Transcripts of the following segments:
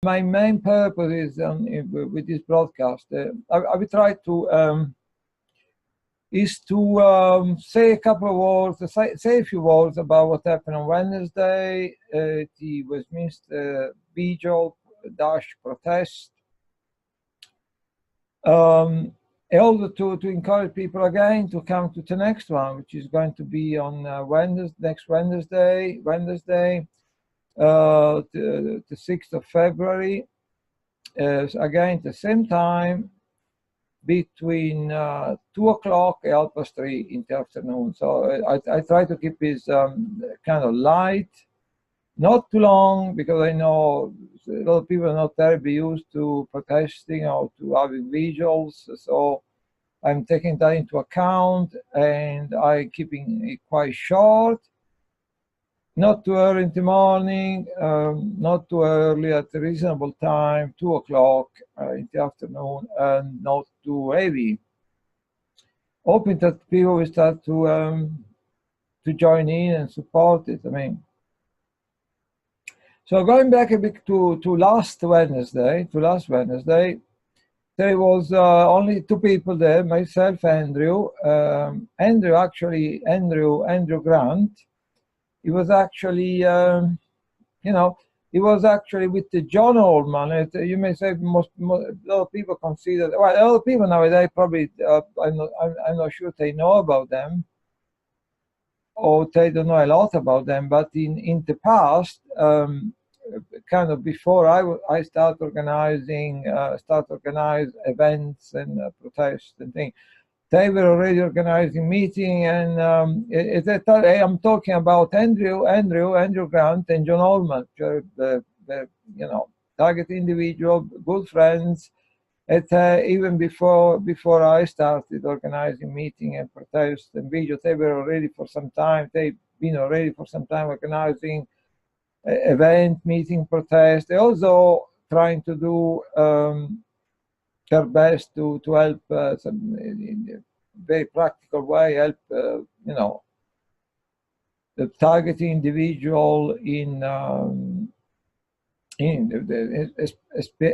My main purpose is with this broadcast, I will try to say a couple of words, say a few words about what happened on Wednesday, the Westminster vigil dash protest. And also to encourage people again to come to the next one, which is going to be on next Wednesday, the 6th of February, again at the same time, between 2 o'clock and 3:30 in the afternoon. So I try to keep this kind of light, not too long, because I know a lot of people are not terribly used to protesting or to having vigils. So I'm taking that into account, and I'm keeping it quite short. Not too early in the morning, not too early, at a reasonable time, 2 o'clock in the afternoon, and not too heavy. Hoping that people will start to join in and support it. I mean, so going back a bit to last Wednesday, there was only two people there, myself, Andrew. Andrew Grant. He was actually, he was actually with the John Oldman. You may say a lot of people consider, well, a lot of people nowadays probably, I'm not sure they know about them, or they don't know a lot about them. But in the past, kind of before I start organize events and protests and things, they were already organizing meeting, and I'm talking about Andrew Grant and John Oldman, the target individual, good friends. Even before I started organizing meeting and protest and videos, they were already for some time. They've been already for some time organizing event, meeting, protest. They're also trying to do their best to help in a very practical way, help the targeting individual in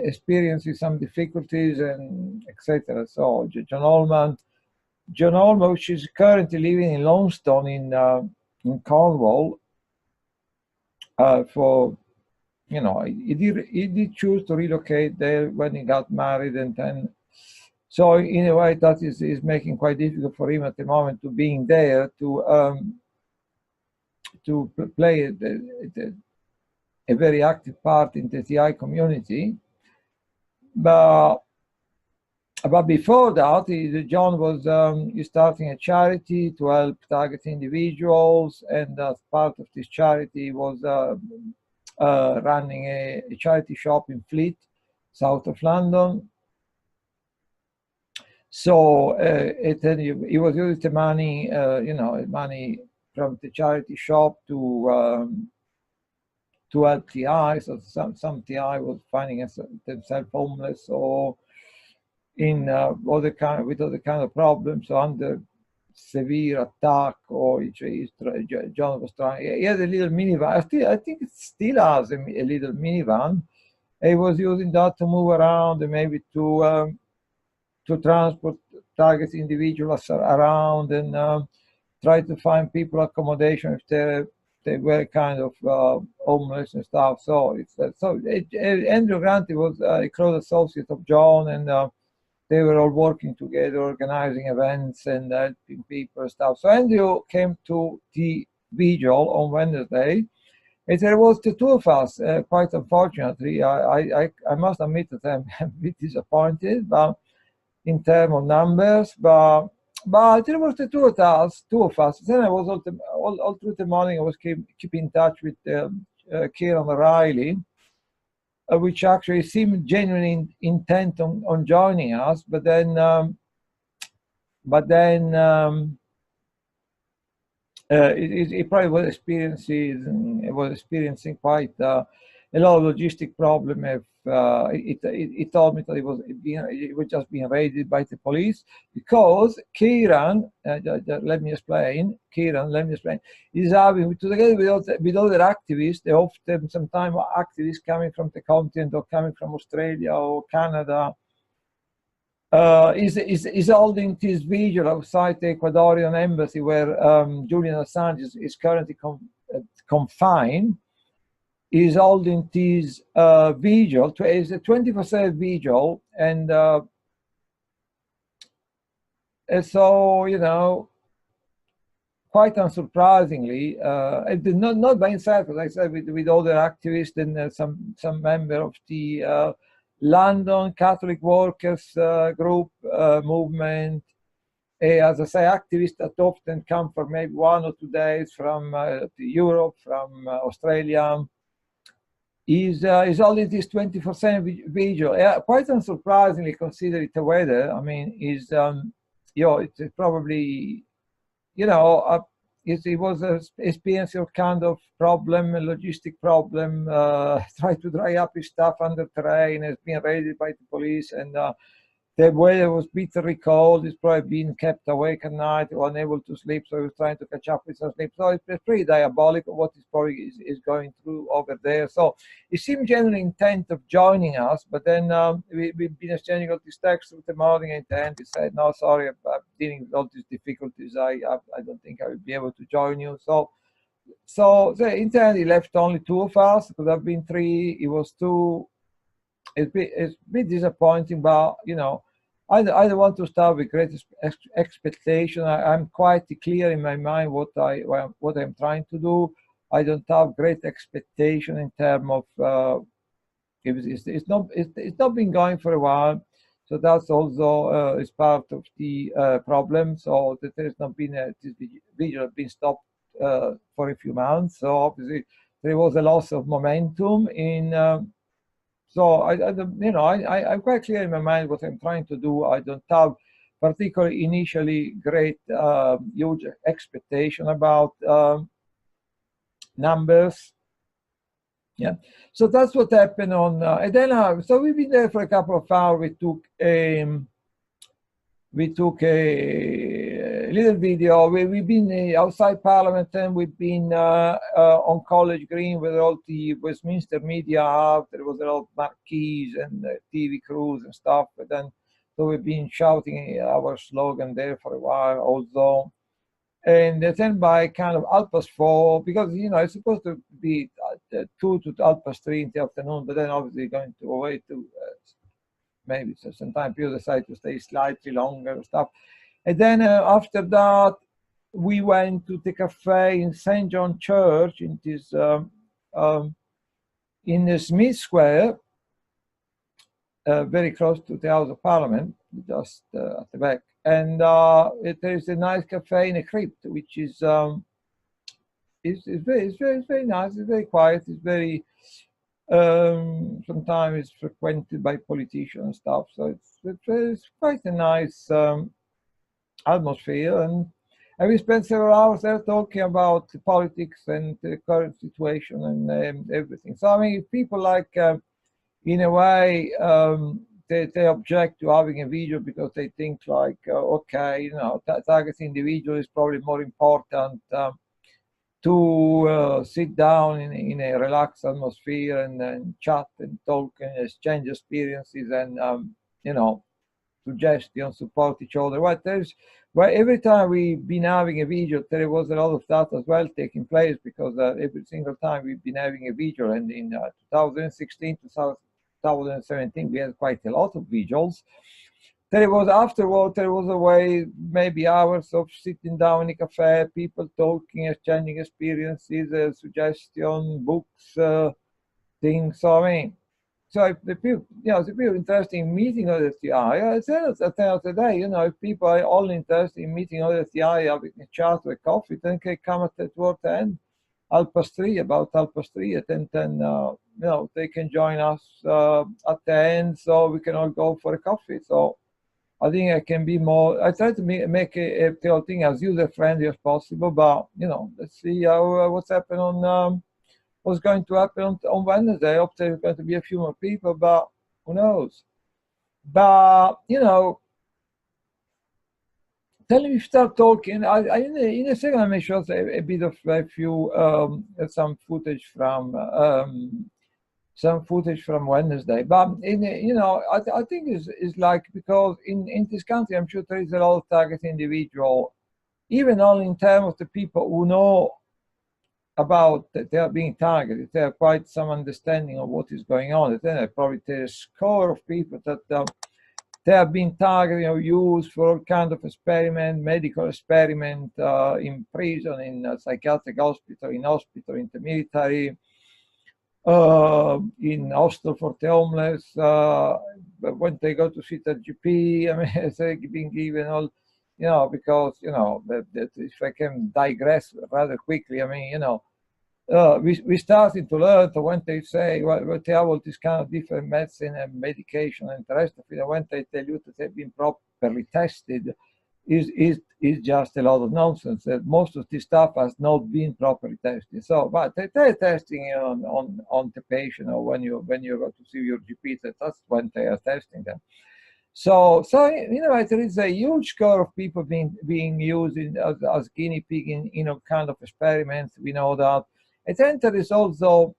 experiencing some difficulties and etc. So John Oldman, which is currently living in Launceston in Cornwall, he did choose to relocate there when he got married, and then, so in a way that is making quite difficult for him at the moment to being there to play a very active part in the TI community. But before that, John was starting a charity to help target individuals, and as part of this charity was running a charity shop in Fleet, south of London. So he was using the money, money from the charity shop to help TI. So some TI was finding themselves homeless or in other kind of problems, so under severe attack, or John was trying. He had a little minivan. I think it still has a little minivan. He was using that to move around and maybe to transport target individuals around and try to find people accommodation if they were kind of homeless and stuff. So Andrew Grant was a close associate of John, and they were all working together, organizing events and helping people and stuff. So Andrew came to the vigil on Wednesday. And there was the two of us. Quite unfortunately, I must admit that I'm a bit disappointed, but in terms of numbers. But there was the two of us. Then I was all through the morning. I was keeping in touch with Kieran O'Reilly, which actually seemed genuinely intent on joining us, but then he probably was experiencing quite a a lot of logistic problem. If it told me that it was just being raided by the police, because Kieran, let me explain. Kieran, let me explain. Is having, together with other activists, they often sometimes activists coming from the continent or coming from Australia or Canada. Is holding this vigil outside the Ecuadorian embassy where Julian Assange is currently confined. Is holding this vigil. It's a 24/7 vigil, and so, you know, quite unsurprisingly, not by himself, as I said, with other activists and some member of the London Catholic Workers Group movement. As I say, activists that often come for maybe 1 or 2 days from Europe, from Australia. Is only this 24/7 vigil. Quite unsurprisingly, considering the weather. I mean, you know, it's probably, you know, it was an experience of kind of problem, a logistic problem. Try to dry up his stuff under terrain, has been raided by the police, and the weather was bitterly cold. He's probably been kept awake at night, unable to sleep, so he was trying to catch up with some sleep. So it's pretty diabolical what he's probably is going through over there. So he seemed genuinely intent of joining us, but then we've been exchanging all these texts with the morning, and at the end he said, "No, sorry, I'm dealing with all these difficulties. I don't think I will be able to join you." So in the end he left only 2 of us. Could have been 3. It was 2. It's a bit disappointing, but, you know, I don't want to start with great expectation. I'm quite clear in my mind what I'm trying to do. I don't have great expectation in terms of it's not been going for a while, so that's also is part of the problem. So that there's not been this vigil has been stopped for a few months. So obviously there was a loss of momentum in. So I'm quite clear in my mind what I'm trying to do. I don't have particularly initially great huge expectation about numbers. Yeah, so that's what happened on, and then so we've been there for a couple of hours. We took a little video. We've been outside Parliament, and we've been on College Green where all the Westminster media have. There was a lot of marquees and TV crews and stuff. But then, so we've been shouting our slogan there for a while also. And then by kind of 4:30, because, you know, it's supposed to be 2 to 3:30 in the afternoon, but then obviously going to away to maybe sometimes people decide to stay slightly longer and stuff. And then after that, we went to the cafe in St. John Church in this in the Smith Square, very close to the House of Parliament, just at the back. And there is a nice cafe in a crypt, which is very nice. It's very quiet. It's very sometimes it's frequented by politicians and stuff. So it's quite a nice atmosphere, and we spent several hours there talking about the politics and the current situation and everything. So I mean, people like in a way they object to having a video because they think like okay, you know, targeting individual is probably more important to sit down in a relaxed atmosphere and chat and talk and exchange experiences and you know, suggestions, support each other. Every time we've been having a vigil, there was a lot of that as well taking place, because every single time we've been having a vigil, and in 2016 to 2017 we had quite a lot of vigils. There was afterward, there was a way, maybe hours of sitting down in a cafe, people talking, exchanging experiences, suggestions, books, things. So I mean, so the people, you know, the people interested in meeting other TI. At the end of the day, you know, if people are all interested in meeting other TI, having a chat or a coffee, then they come toward the end, about 3:30, and then you know, they can join us at the end, so we can all go for a coffee. So I think I can be more. I try to make the whole thing as user friendly as possible, but you know, let's see how what's happened on what's going to happen on Wednesday. I hope there's going to be a few more people, but who knows? But, you know, tell me if you start talking. In a second, I may show a bit of a few, some footage from Wednesday. But you know, I think it's like, because in this country, I'm sure there is a lot of target individual, even only in terms of the people who know about that they are being targeted. They have quite some understanding of what is going on. Then probably there's a score of people that they have been targeted or used for all kind of experiment, medical experiment, in prison, in psychiatric hospital, in the military, in hostel for the homeless, when they go to see the GP. I mean, they're being given all, you know, because, you know, that if I can digress rather quickly, I mean, you know, we started to learn that when they say, well, they have all this kind of different medicine and medication and the rest of it, and when they tell you that they've been properly tested, is just a lot of nonsense. That most of this stuff has not been properly tested. So, but they're testing it on the patient, or when you go to see your GP, that's when they are testing them. So you know, there is a huge score of people being used as guinea pig in, you know, kind of experiments. We know that. And then there is also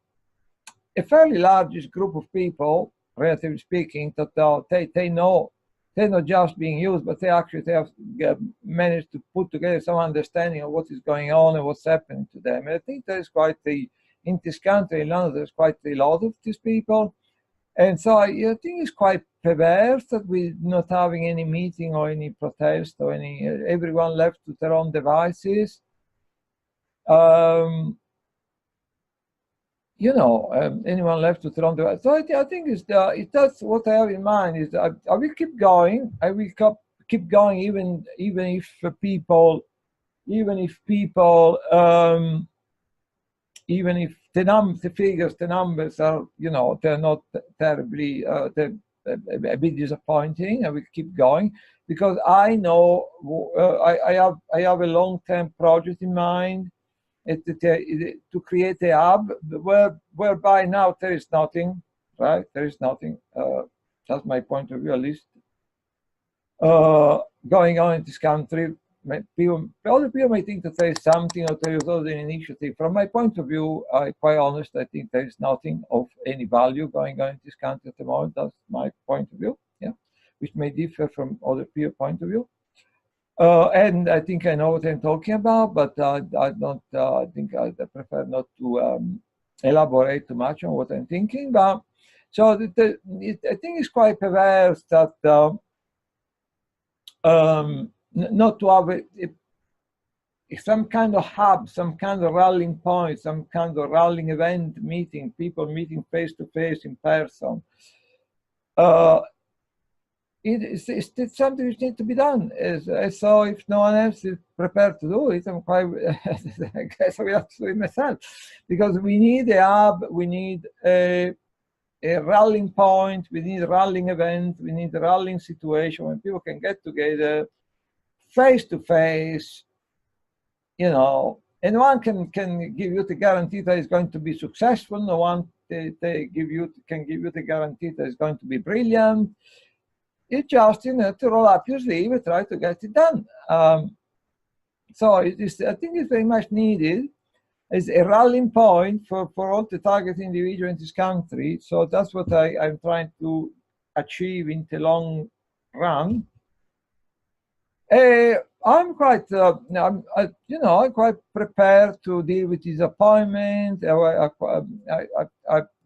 a fairly large group of people, relatively speaking, that they know they're not just being used, but they have managed to put together some understanding of what is going on and what's happening to them. And I think there is in this country, in London, there's quite a lot of these people. And so I think it's quite perverse that we're not having any meeting or any protest or everyone left to their own devices. You know, anyone left to their own devices. So I think that's what I have in mind, is that I will keep going. I will keep going even if people, even if the figures, the numbers are, you know, they're not terribly, they're a bit disappointing. I will keep going because I know I have a long-term project in mind, to create a hub whereby now there is nothing, right? There is nothing. That's my point of view, at least, going on in this country. Other people may think that there is something, or there is also an initiative. From my point of view, quite honest, I think there is nothing of any value going on in this country at the moment. That's my point of view, yeah, which may differ from other people's point of view. And I think I know what I'm talking about, but I don't. I think I prefer not to elaborate too much on what I'm thinking. But so I think it's quite perverse that. Not to have some kind of hub, some kind of rallying point, some kind of rallying event, people meeting face to face in person. It's something which needs to be done. So if no one else is prepared to do it, I'm quite, I guess I will have to do it myself, because we need a hub, we need a rallying point, we need a rallying event, we need a rallying situation when people can get together face to face, you know, and no one can give you the guarantee that it's going to be successful. No one can give you the guarantee that it's going to be brilliant. It's just, you know, to roll up your sleeve and try to get it done. So I think it's very much needed as a rallying point for all the target individuals in this country. So that's what I'm trying to achieve in the long run. I'm quite, I'm quite prepared to deal with disappointment. You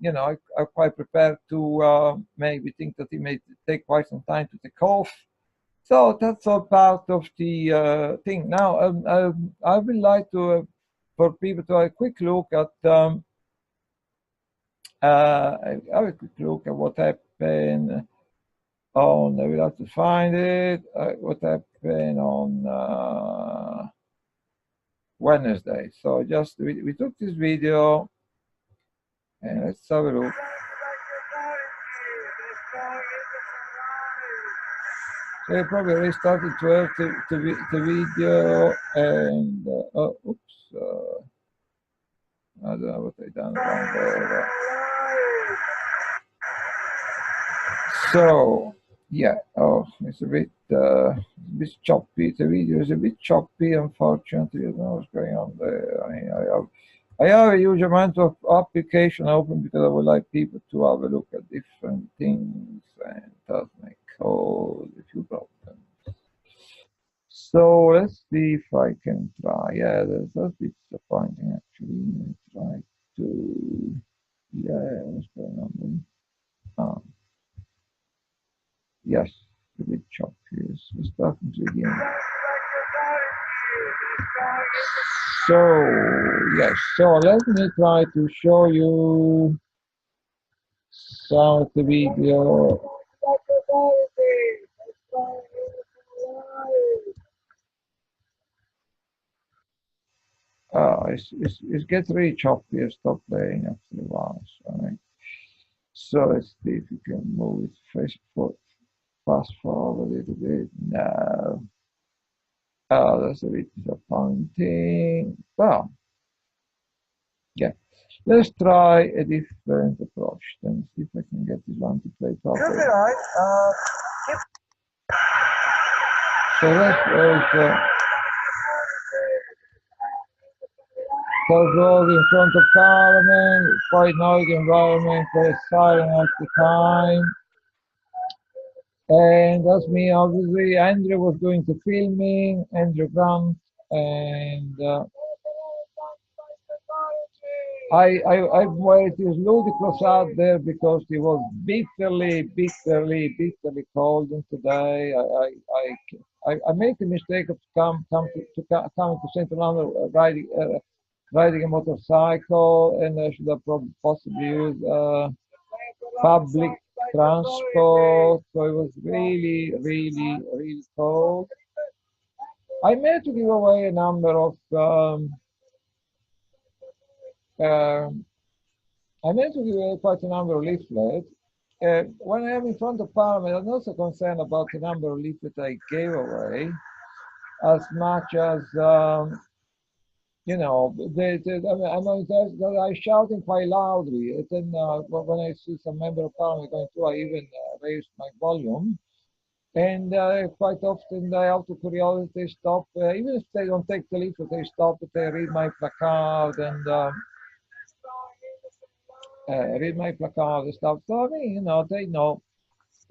know, I'm quite prepared to maybe think that it may take quite some time to take off. So that's all part of the thing. Now, I would like to, for people to have a quick look at, have a quick look at what happened. I will have to find it. What happened on Wednesday? So just we took this video, and let's have a look. So I probably restarted to have the video, and oops, I don't know what I done wrong there. So yeah, oh, it's a bit choppy. The video is a bit choppy, unfortunately. I don't know what's going on there. I have a huge amount of application open because I would like people to have a look at different things, and that may cause a few problems. So let's see if I can try. Yeah, that's a bit disappointing actually. Try to, yeah, what's going on there? Ah, yes, a bit choppy. We're starting to begin. So yes, so let me try to show you some of the video. It gets really choppy. I stop playing after a while. So let's see if we can move it fast forward a little bit. No. Oh, that's a bit disappointing. Well, yeah. Let's try a different approach. Then see if I can get this one to play properly. So that was in front of Parliament, quite noisy environment, very silent at the time. And that's me, obviously. Andrew was going to film me, Andrew Grant, and I well, it was ludicrous out there because it was bitterly cold. And today I made the mistake of coming to Central London riding a motorcycle, and I should have possibly used public transport. So it was really cold. I managed to give away a number of I managed to give away quite a number of leaflets. When I am in front of Parliament, I'm not so concerned about the number of leaflets I gave away, as much as you know, I'm shouting quite loudly. And then when I see some member of Parliament going through, I even raise my volume. And quite often, out of curiosity, they stop. Even if they don't take the leaflet, they stop. They read my placard and and stuff. So I mean, you know, they know.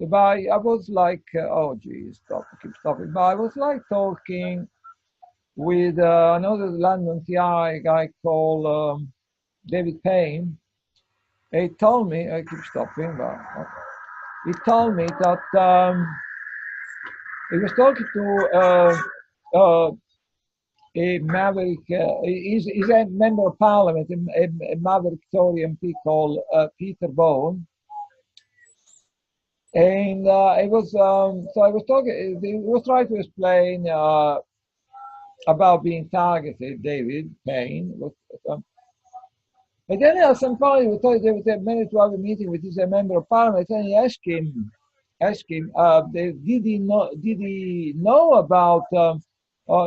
But I was like, oh geez, stop, keep stopping. But I was like talking with another London TI guy called David Payne. He told me, I keep stopping, but he told me that he was talking to a maverick, he's a member of parliament, a maverick Tory MP called Peter Bone. And it was, so I was talking, he was trying to explain about being targeted, David Payne. And then at some point, we thought they would managed to have a meeting with his member of parliament, and he asked him, did he know about, oh,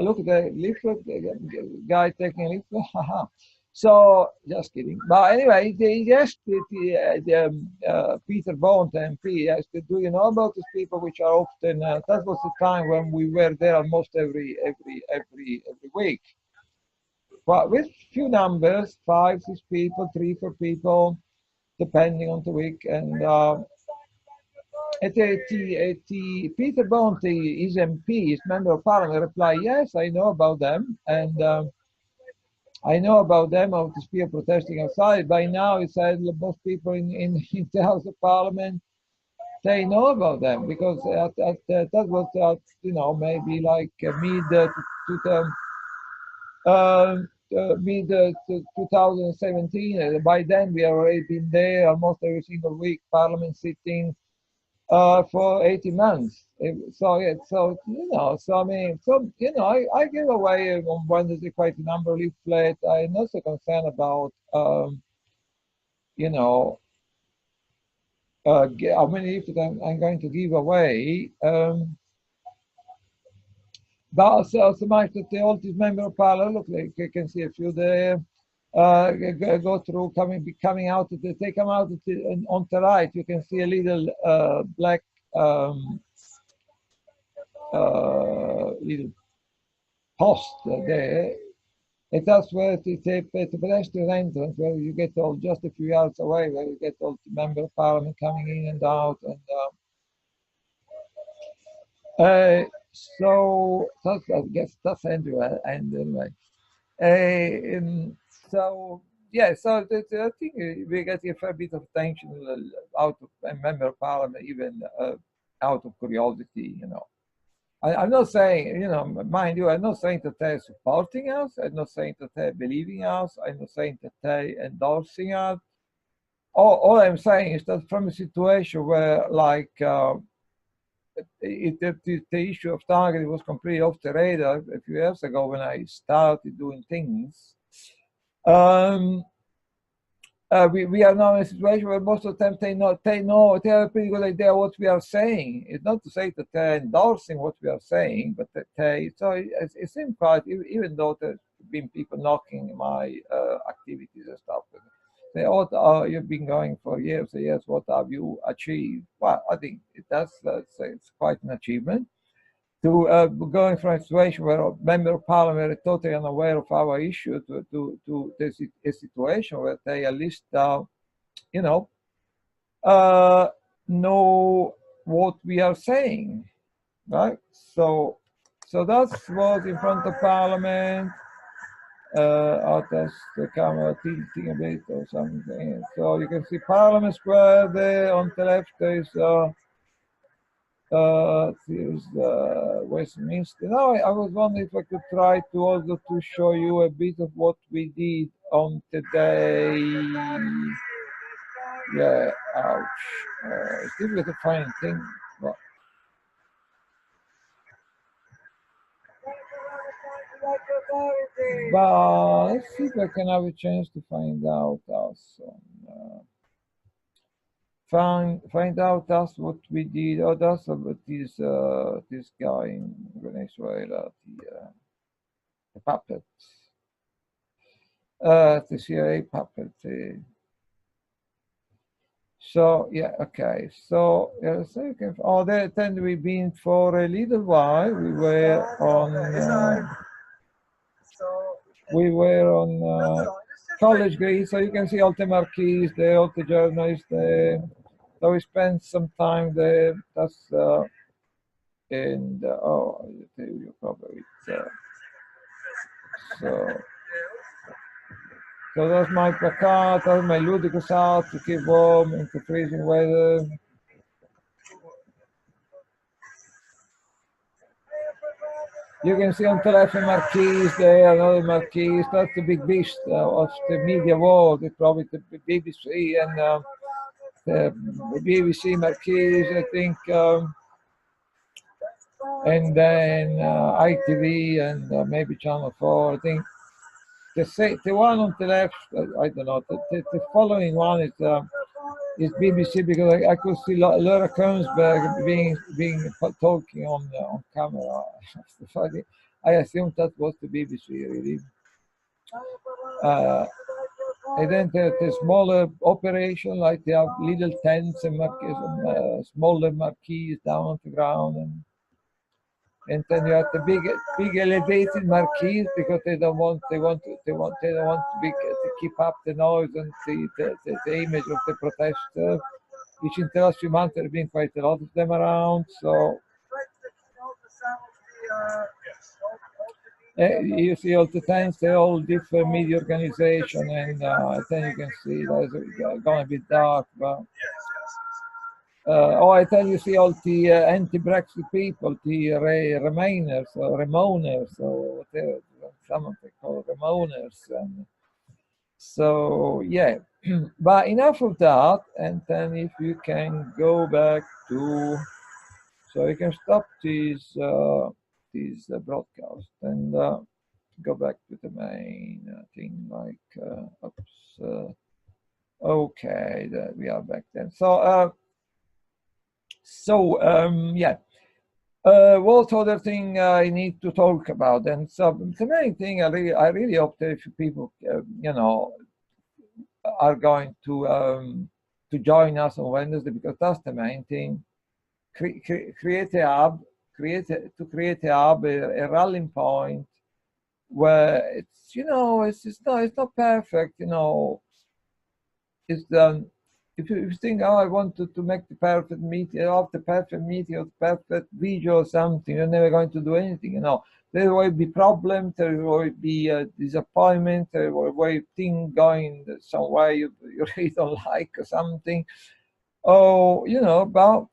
look at the leaflet, the guy taking a leaflet, So, just kidding. But anyway, he asked Peter Bond, MP, asked, do you know about these people which are often, that was the time when we were there almost every week. But with few numbers, 5, 6 people, 3, 4 people, depending on the week. And Peter Bounty, his MP, his member of parliament, replied, yes, I know about them. And I know about them, of these people protesting outside. By now, he said most people in the House of Parliament, they know about them because that was, you know, maybe like mid 2017. By then, we have already been there almost every single week, Parliament sitting for 18 months. So yeah, so you know, so I mean, so you know, I give away on Wednesday quite a number of leaflets. I'm not so concerned about you know how many leaflets I'm going to give away. But so much that the oldest member of parliament, look, like you can see a few there. go through, coming out. They come out on the right. You can see a little black little post there. And that's where the pedestrian entrance, where you get all just a few yards away, where you get all the member of parliament coming in and out, and so that's, I guess that's Andrew. And anyway, so yeah, so I think we're getting a fair bit of attention out of a member of parliament, even out of curiosity, you know. I'm not saying, you know, mind you, I'm not saying that they're supporting us. I'm not saying that they're believing us. I'm not saying that they're endorsing us. All I'm saying is that from a situation where, like, the issue of targeting was completely off the radar a few years ago when I started doing things, we are now in a situation where most of the time they have a pretty good idea what we are saying. It's not to say that they're endorsing what we are saying, but that it seems quite, even though there's been people knocking my activities and stuff. They oh, you've been going for years and years, what have you achieved? Well, I think it's quite an achievement. To going from a situation where a member of parliament is totally unaware of our issue to a situation where they at least, you know what we are saying, right? So that was in front of parliament. I'll test the camera tilting a bit or something. So you can see Parliament Square there on the left. There's here's Westminster. Now I was wondering if I could try to also to show you a bit of what we did on today. Yeah, ouch. It's difficult to find things. But let's see if I can have a chance to find out also. Find out that's what we did. Oh, that's about this guy in Venezuela, the puppet, the CIA puppet. So yeah, okay. So yeah, so you can. Oh, then we've been for a little while. We were on College Green, so you can see all the marquees there, all the journalists there. So we spent some time there. That's and oh, I'll tell you probably. So that's my placard, that's my ludicrous art to keep warm in the freezing weather. You can see on the left the marquees there, another marquees. That's the big beast of the media world. It's probably the BBC and the BBC marquees, I think, and then ITV and maybe Channel 4. I think the one on the left, I don't know. The following one is BBC, because I could see Laura Kongsberg being talking on camera. I assumed that was the BBC, really. And then the smaller operation, like they have little tents and smaller marquees down on the ground, and then you have the big elevated marquees, because they don't want to keep up the noise and the image of the protester, which in the last few months there have been quite a lot of them around. So you see all the times they're all different media organization, and then you can see there's gonna be dark, but I tell you, see all the anti-Brexit people, the Remainers or Remoners or whatever, some of them call Remoners, and so yeah. But enough of that, and then if you can go back to, so you can stop these broadcast and go back to the main thing, like oops, okay, we are back then. So yeah, What other thing I need to talk about? And so the main thing I really hope that if people, you know, are going to join us on Wednesday, because that's the main thing. Create a hub, create a hub, a rallying point where it's, you know, it's not perfect, you know. It's if you think, oh, I wanted to make the perfect meeting, of the perfect meeting, or the perfect video or something, you're never going to do anything, you know. There will be problems, there will be disappointment, there will be things going some way you really don't like or something. Oh, you know, but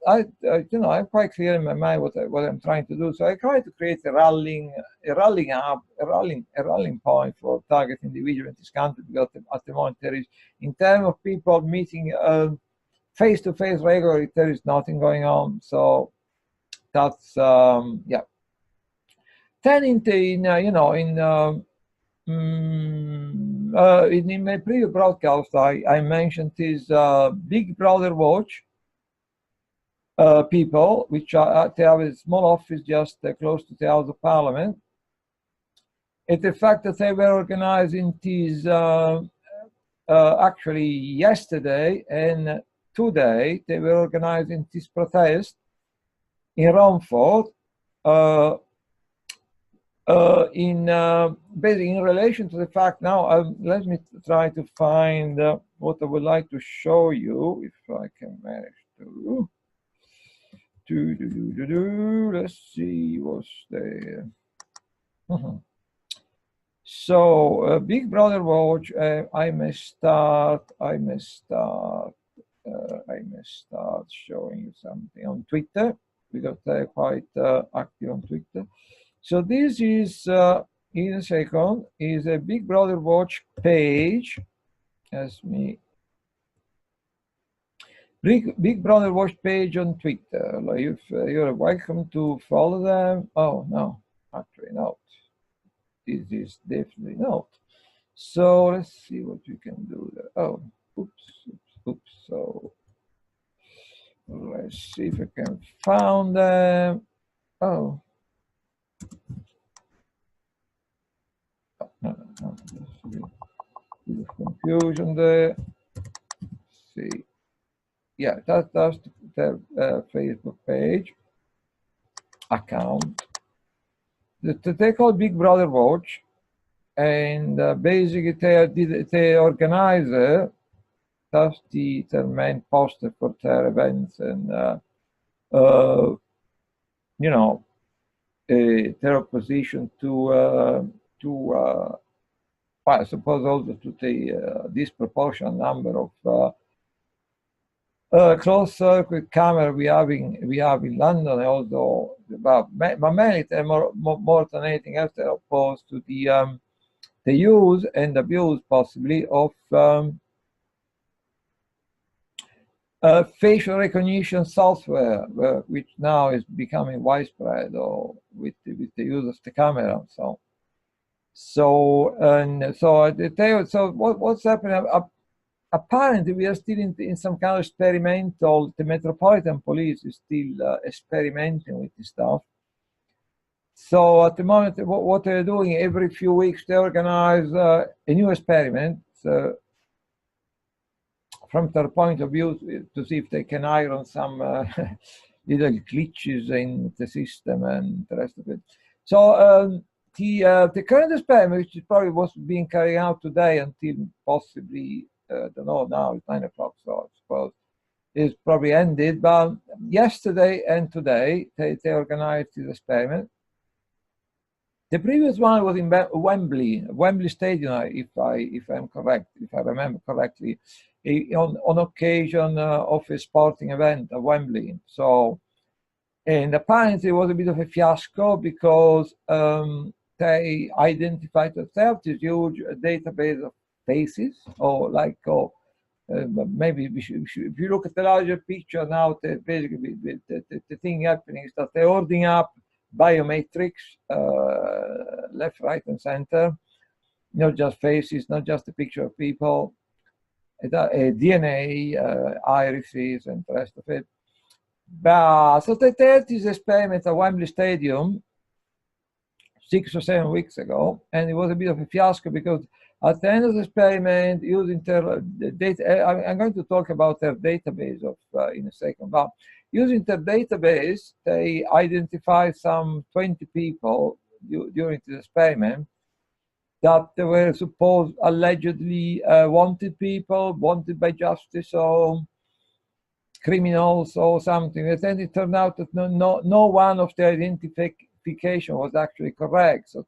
you know, I'm quite clear in my mind what I'm trying to do. So I try to create a rallying hub, a rallying point for target individuals in this country, because at the moment there is, in terms of people meeting face to face regularly, there is nothing going on. So that's yeah. Then in you know, in my previous broadcast, I mentioned this Big Brother Watch people, which they have a small office just close to the House of Parliament. And the fact that they were organizing this actually yesterday and today, they were organizing this protest in Romford basically in relation to the fact. Now let me try to find what I would like to show you, if I can manage to. Let's see what's there. So Big Brother Watch, I may start showing you something on Twitter, because they're quite active on Twitter. So this is, in a second, is a Big Brother Watch page. As me, Big Brother Watch page on Twitter. If you're welcome to follow them. Oh no, actually not. This is definitely not. So let's see what we can do there. Oh, oops. So let's see if I can find them. Oh. No. There's confusion there. Let's see. Yeah, that's their Facebook page account. They call Big Brother Watch, and basically they organize that's their main poster for their events, and you know, their opposition to I suppose also to the disproportionate number of closed circuit camera we have in London, although but mainly more than anything else, they're opposed to the use and abuse possibly of facial recognition software, which now is becoming widespread, or with the use of the camera. So what's happening? Apparently, we are still in some kind of experimental. The Metropolitan Police is still experimenting with this stuff. So at the moment, what they're doing, every few weeks, they organize a new experiment from their point of view, to see if they can iron some little glitches in the system and the rest of it. So the current experiment, which is probably was being carried out today until possibly, I don't know, now it's 9 o'clock, so I suppose is probably ended. But yesterday and today, they organized this experiment. The previous one was in Wembley Stadium, if I'm correct, if I remember correctly, on occasion of a sporting event at Wembley. So, and apparently it was a bit of a fiasco, because they identified themselves this huge database of faces, or like, maybe if you look at the larger picture now, basically the thing happening is that they're holding up biometrics, left, right, and center, not just faces, not just a picture of people, DNA, irises, and the rest of it. But so they did this experiment at Wembley Stadium 6 or 7 weeks ago, and it was a bit of a fiasco because at the end of the experiment, using their data, I'm going to talk about their database in a second, but using their database, they identified some 20 people during the experiment that they were supposed allegedly wanted people, wanted by justice or criminals or something. And then it turned out that no one of the identification was actually correct. So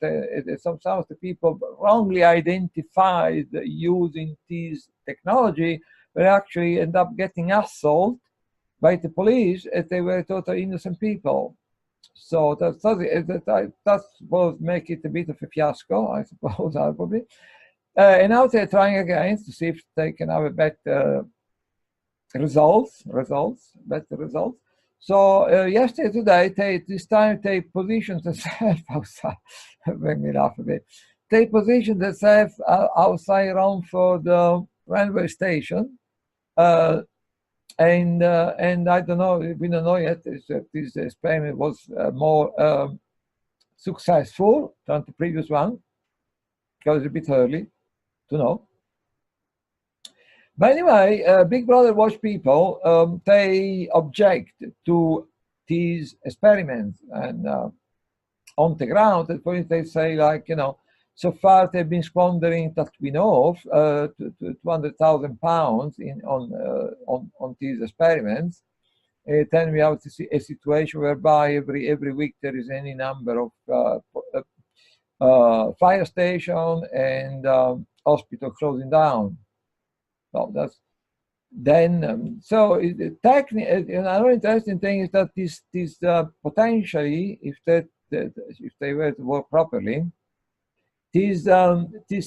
some of the people wrongly identified using this technology, but actually end up getting assaulted by the police as they were totally innocent people. So that will make it a bit of a fiasco, I suppose, probably. And now they're trying again to see if they can have a better better results. So yesterday, today, this time they positioned themselves outside. Make me laugh a bit. They positioned themselves outside Romford railway station, and I don't know. We don't know yet if this experiment was more successful than the previous one, because it's a bit early to know. But anyway, Big Brother watch people, they object to these experiments, and on the ground, for instance, they say, like, you know, so far they've been squandering, that we know of, £200,000 on these experiments. Then we have to see a situation whereby every week there is any number of fire station and hospital closing down. So that's then. So another interesting thing is that this potentially, if they were to work properly, this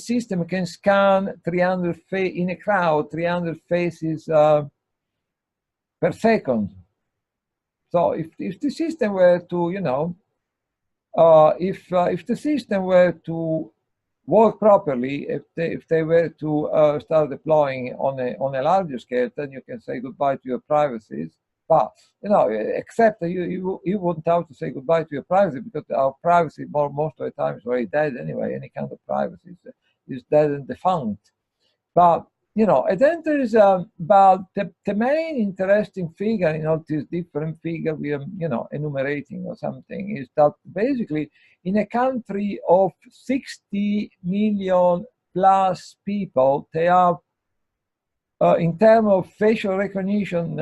system can scan 300 in a crowd, 300 faces per second. So if the system were to, you know, if the system were to work properly, if they were to start deploying on a larger scale, then you can say goodbye to your privacies. But you know, except that you wouldn't have to say goodbye to your privacy, because our privacy most of the time is already dead anyway. Any kind of privacy is dead and defunct. But you know, and then there is but the main interesting figure in all these different figures we are, you know, enumerating or something, is that basically in a country of 60 million plus people, they have, in terms of facial recognition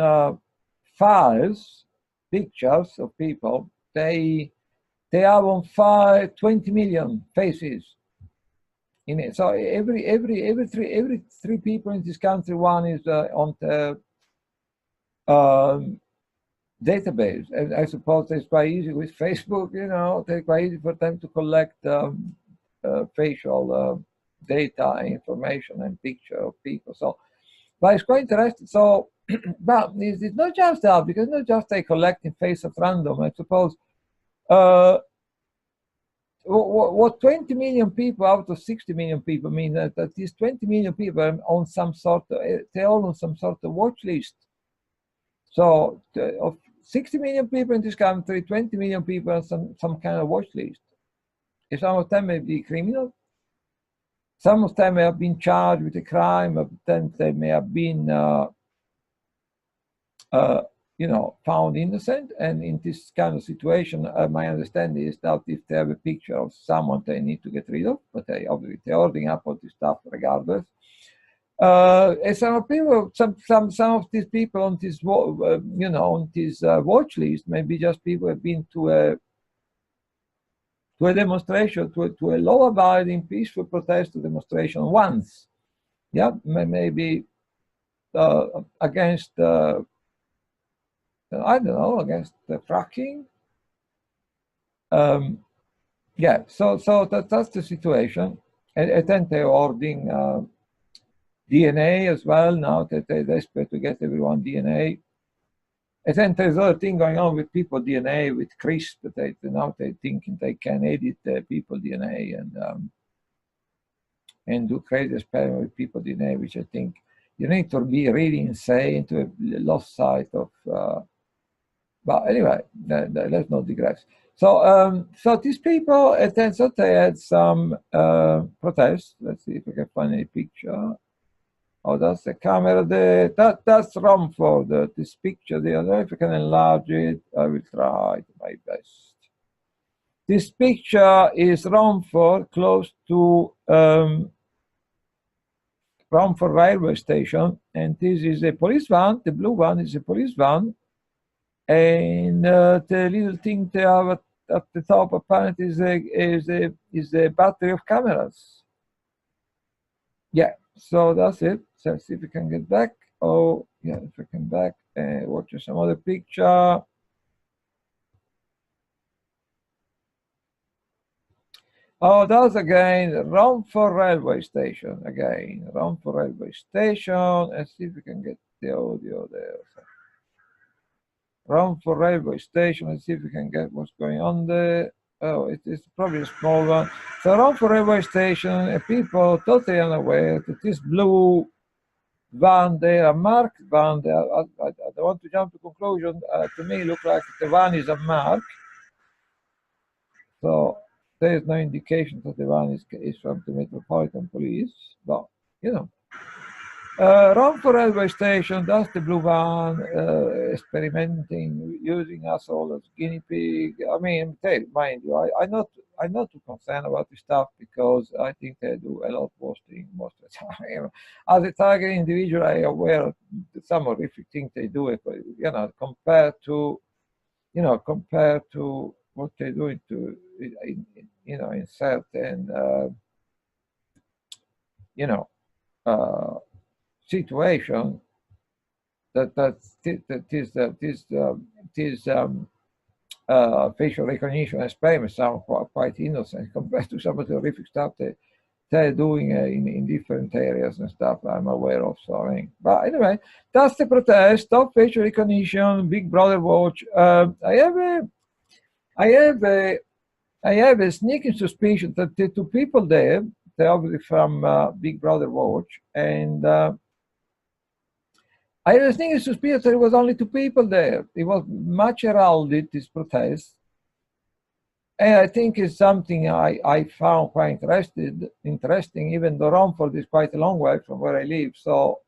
files, pictures of people, they have on file 20 million faces in it. So every three people in this country, one is on the database. And I suppose it's quite easy with Facebook, you know, it's quite easy for them to collect facial data, information, and picture of people. So, but it's quite interesting. So, but it's not just that, because it's not just they collecting face at random. I suppose what 20 million people out of 60 million people mean that these 20 million people are on some sort of, they're all on some sort of watch list. So of 60 million people in this country, 20 million people on some kind of watch list. If some of them may be criminal, some of them may have been charged with a crime, but then they may have been you know, found innocent. And in this kind of situation, my understanding is that if they have a picture of someone they need to get rid of, but they obviously they're holding up all this stuff regardless. And some people, some of these people on this, you know, on this watch list, maybe just people have been to a demonstration, to a law-abiding, peaceful protest demonstration once. Yeah, maybe against. I don't know, against the fracking. Yeah, so that's the situation. And then they're ordering DNA as well now, that they're desperate to get everyone DNA. And then there's other thing going on with people DNA, with CRISPR. Now they're thinking they can edit people DNA and do crazy experiments with people DNA, which I think you need to be really insane to have lost sight of But anyway, let's not digress. So, so these people, it turns out they had some protests. Let's see if we can find any picture. Oh, that's the camera there. That's Romford. This picture there. I don't know if I can enlarge it. I will try my best. This picture is Romford, close to Romford railway station, and this is a police van. The blue one is a police van, and the little thing they have at the top apparently is a battery of cameras. Yeah, so that's it. So let's see if we can get back. Oh, yeah, if we can back and watch some other picture. Oh, that's again Romford railway station. Again, Romford railway station. Let's see if we can get the audio there. Romford railway station. Let's see if we can get what's going on there. Oh, it is probably a small one. So Romford railway station, people totally unaware that this blue van there, a marked van there, I don't want to jump to conclusion. To me, it looks like the van is a mark. So there is no indication that the van is from the Metropolitan Police, but you know. Romford railway station, that's the blue van, experimenting, using us all as guinea pig. I mean, mind you, I'm not too concerned about this stuff because I think they do a lot of worse things most of the time. As a target individual, I am aware of some horrific things they do, compared to what they do in certain, situation this facial recognition experiments sound quite innocent compared to some of the horrific stuff they're doing in different areas and stuff I'm aware of. So, but anyway, that's the protest. Stop facial recognition. Big Brother watch. I have a sneaking suspicion that the two people there, they're obviously from Big Brother watch, and I was thinking suspicious there was only two people there. It was much heralded, this protest. And I think it's something I found quite interesting, even though Romford is quite a long way from where I live. So,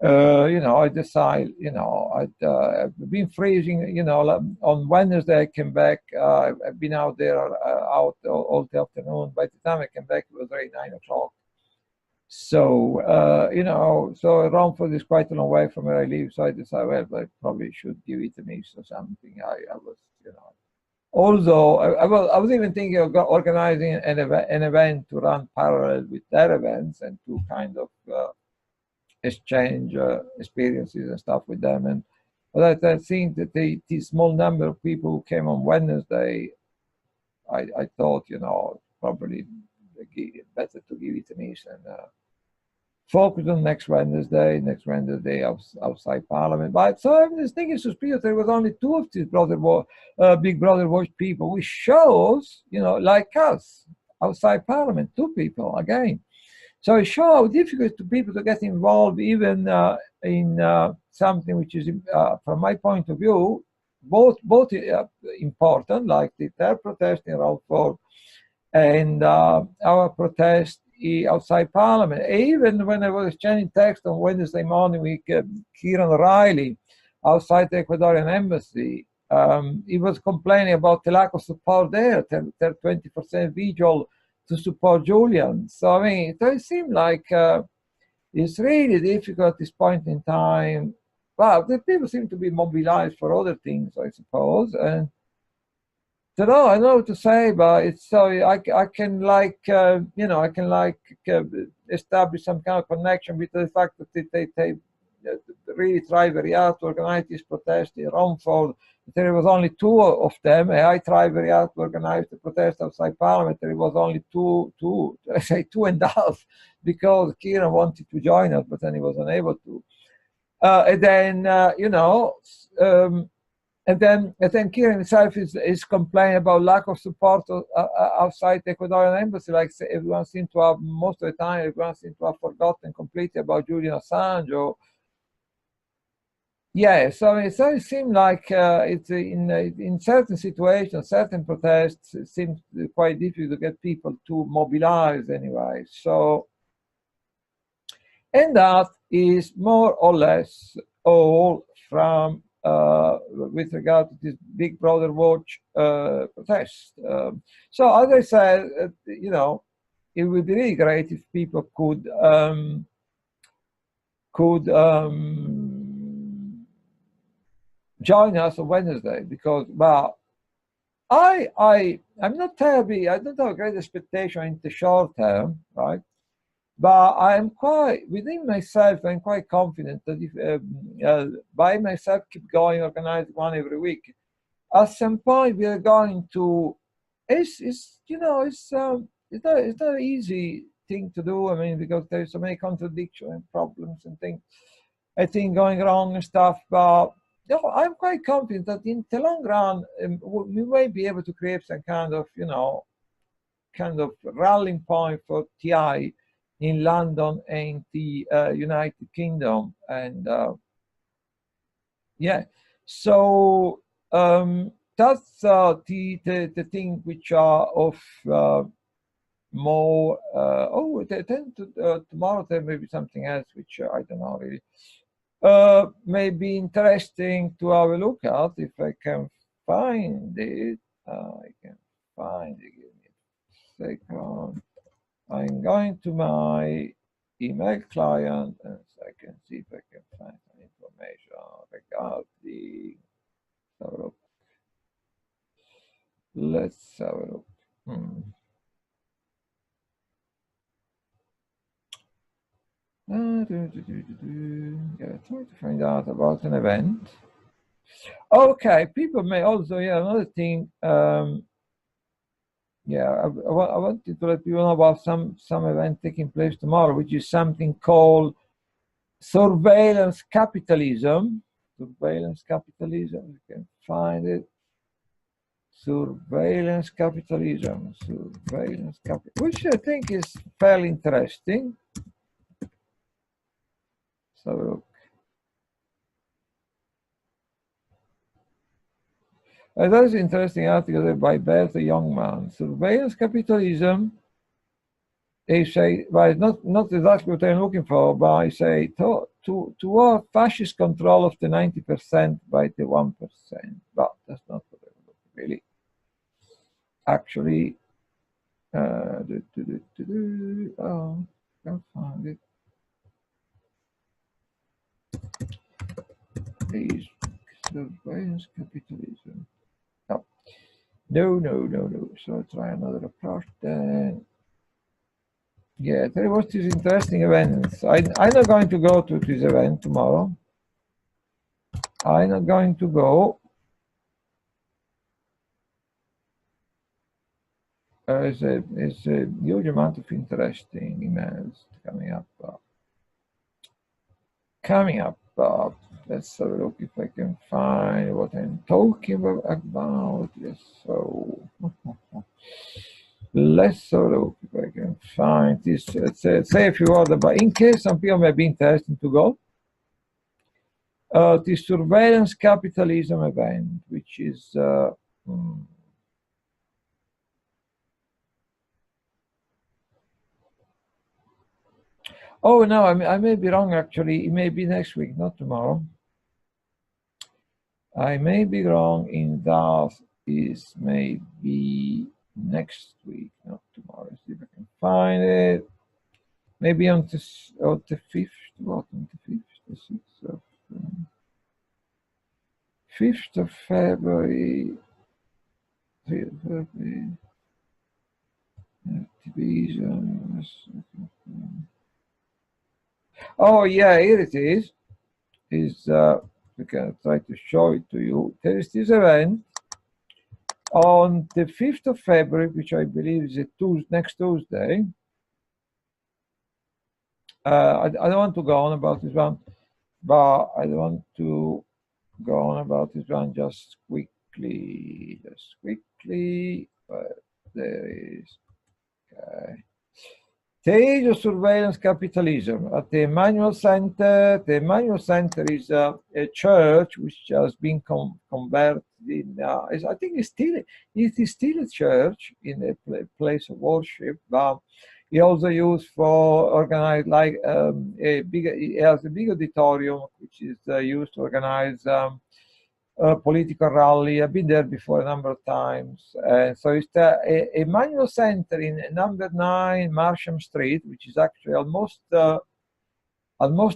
I decided, I've been freezing, on Wednesday I came back. I've been out there out all the afternoon. By the time I came back, it was already 9 o'clock. So, so Romford is quite a long way from where I live. So I decided, well, I probably should give it a miss or something. I was, although I was even thinking of organizing an event to run parallel with their events and to kind of exchange experiences and stuff with them. But I think that the small number of people who came on Wednesday, I thought, probably better to give it a miss and focus on next Wednesday outside Parliament. But so I was thinking suspicious there was only two of these Big Brother Watch people, which shows, like us, outside Parliament, two people again. So it shows how difficult to people to get involved even in something which is, from my point of view, both important, like their protest in Romford and our protest outside Parliament. Even when I was exchanging text on Wednesday morning with Kieran Riley outside the Ecuadorian embassy, he was complaining about the lack of support there, their 20% vigil to support Julian. So, it seemed like it's really difficult at this point in time. Well, the people seem to be mobilized for other things, I suppose. And I don't know what to say, but it's so I can establish some kind of connection with the fact that they really try very hard to organize this protest in Romford. There was only two of them. I tried very hard to organize the protest outside Parliament. There was only two, I say 2.5, because Kieran wanted to join us, but then he was unable to. And then Kieran himself is complaining about lack of support outside the Ecuadorian embassy. Like everyone seems to have, most of the time, everyone seems to have forgotten completely about Julian Assange. Yeah, so it seems like it's in certain situations, certain protests, it seems quite difficult to get people to mobilize anyway. So, and that is more or less all from with regard to this Big Brother Watch protest. So, as I said, you know, it would be really great if people could join us on Wednesday, because well, I'm not terribly, I don't have a great expectation in the short term, right? But I'm quite within myself. I'm quite confident that if by myself keep going, organize one every week, at some point we are going to. It's you know it's not an easy thing to do. I mean, because there's so many contradictions and problems and things, I think, going wrong and stuff. But you know, I'm quite confident that in the long run, we may be able to create some kind of kind of rallying point for TI in London and the United Kingdom. And yeah, so that's the thing which are of more. Oh, they tend to tomorrow there may be something else which I don't know really. May be interesting to have a look at if I can find it. I can find it. Give me a second. I'm going to my email client and I can see if I can find some information regarding. So let's have a look. Yeah, try to find out about an event. Okay, people may also, yeah, another thing. Yeah, I wanted to let you know about some event taking place tomorrow, which is something called surveillance capitalism. Surveillance capitalism, you can find it. Surveillance capitalism, surveillance capitalism, which I think is fairly interesting. So that is an interesting article by Bert Youngman. Surveillance capitalism. They say, well, not exactly what I'm looking for, but I say toward fascist control of the 90% by the 1%. But that's not what I'm looking really. Actually, oh, can't find it. Please, surveillance capitalism. No. So I'll try another approach then. Yeah, there was this interesting event. I'm not going to go to this event tomorrow. I'm not going to go. There's a huge amount of interesting emails coming up. Let's have a look if I can find what I'm talking about. Yes, so let's have a look if I can find this. Say a few words about, in case some people may be interested to go. The surveillance capitalism event, which is oh no, I may be wrong actually. It may be next week, not tomorrow. I may be wrong in that is maybe next week, not tomorrow. See if I can find it. Maybe on the 5th, what, on the 5th, the 6th of 5th of February, 3rd of February, division. Oh yeah, here it is. We can try to show it to you. There is this event on the 5th of February, which I believe is next Tuesday. I don't want to go on about this one, but I want to go on about this one just quickly. But there is, okay. The age of surveillance capitalism at the Emmanuel Centre. The Emmanuel Centre is a church which has been converted in. I think it is still a church in a place of worship, but it also used for organize like a big. It has a big auditorium which is used to organize. Political rally. I've been there before a number of times. So it's the Emmanuel Centre in number 9 Marsham Street, which is actually almost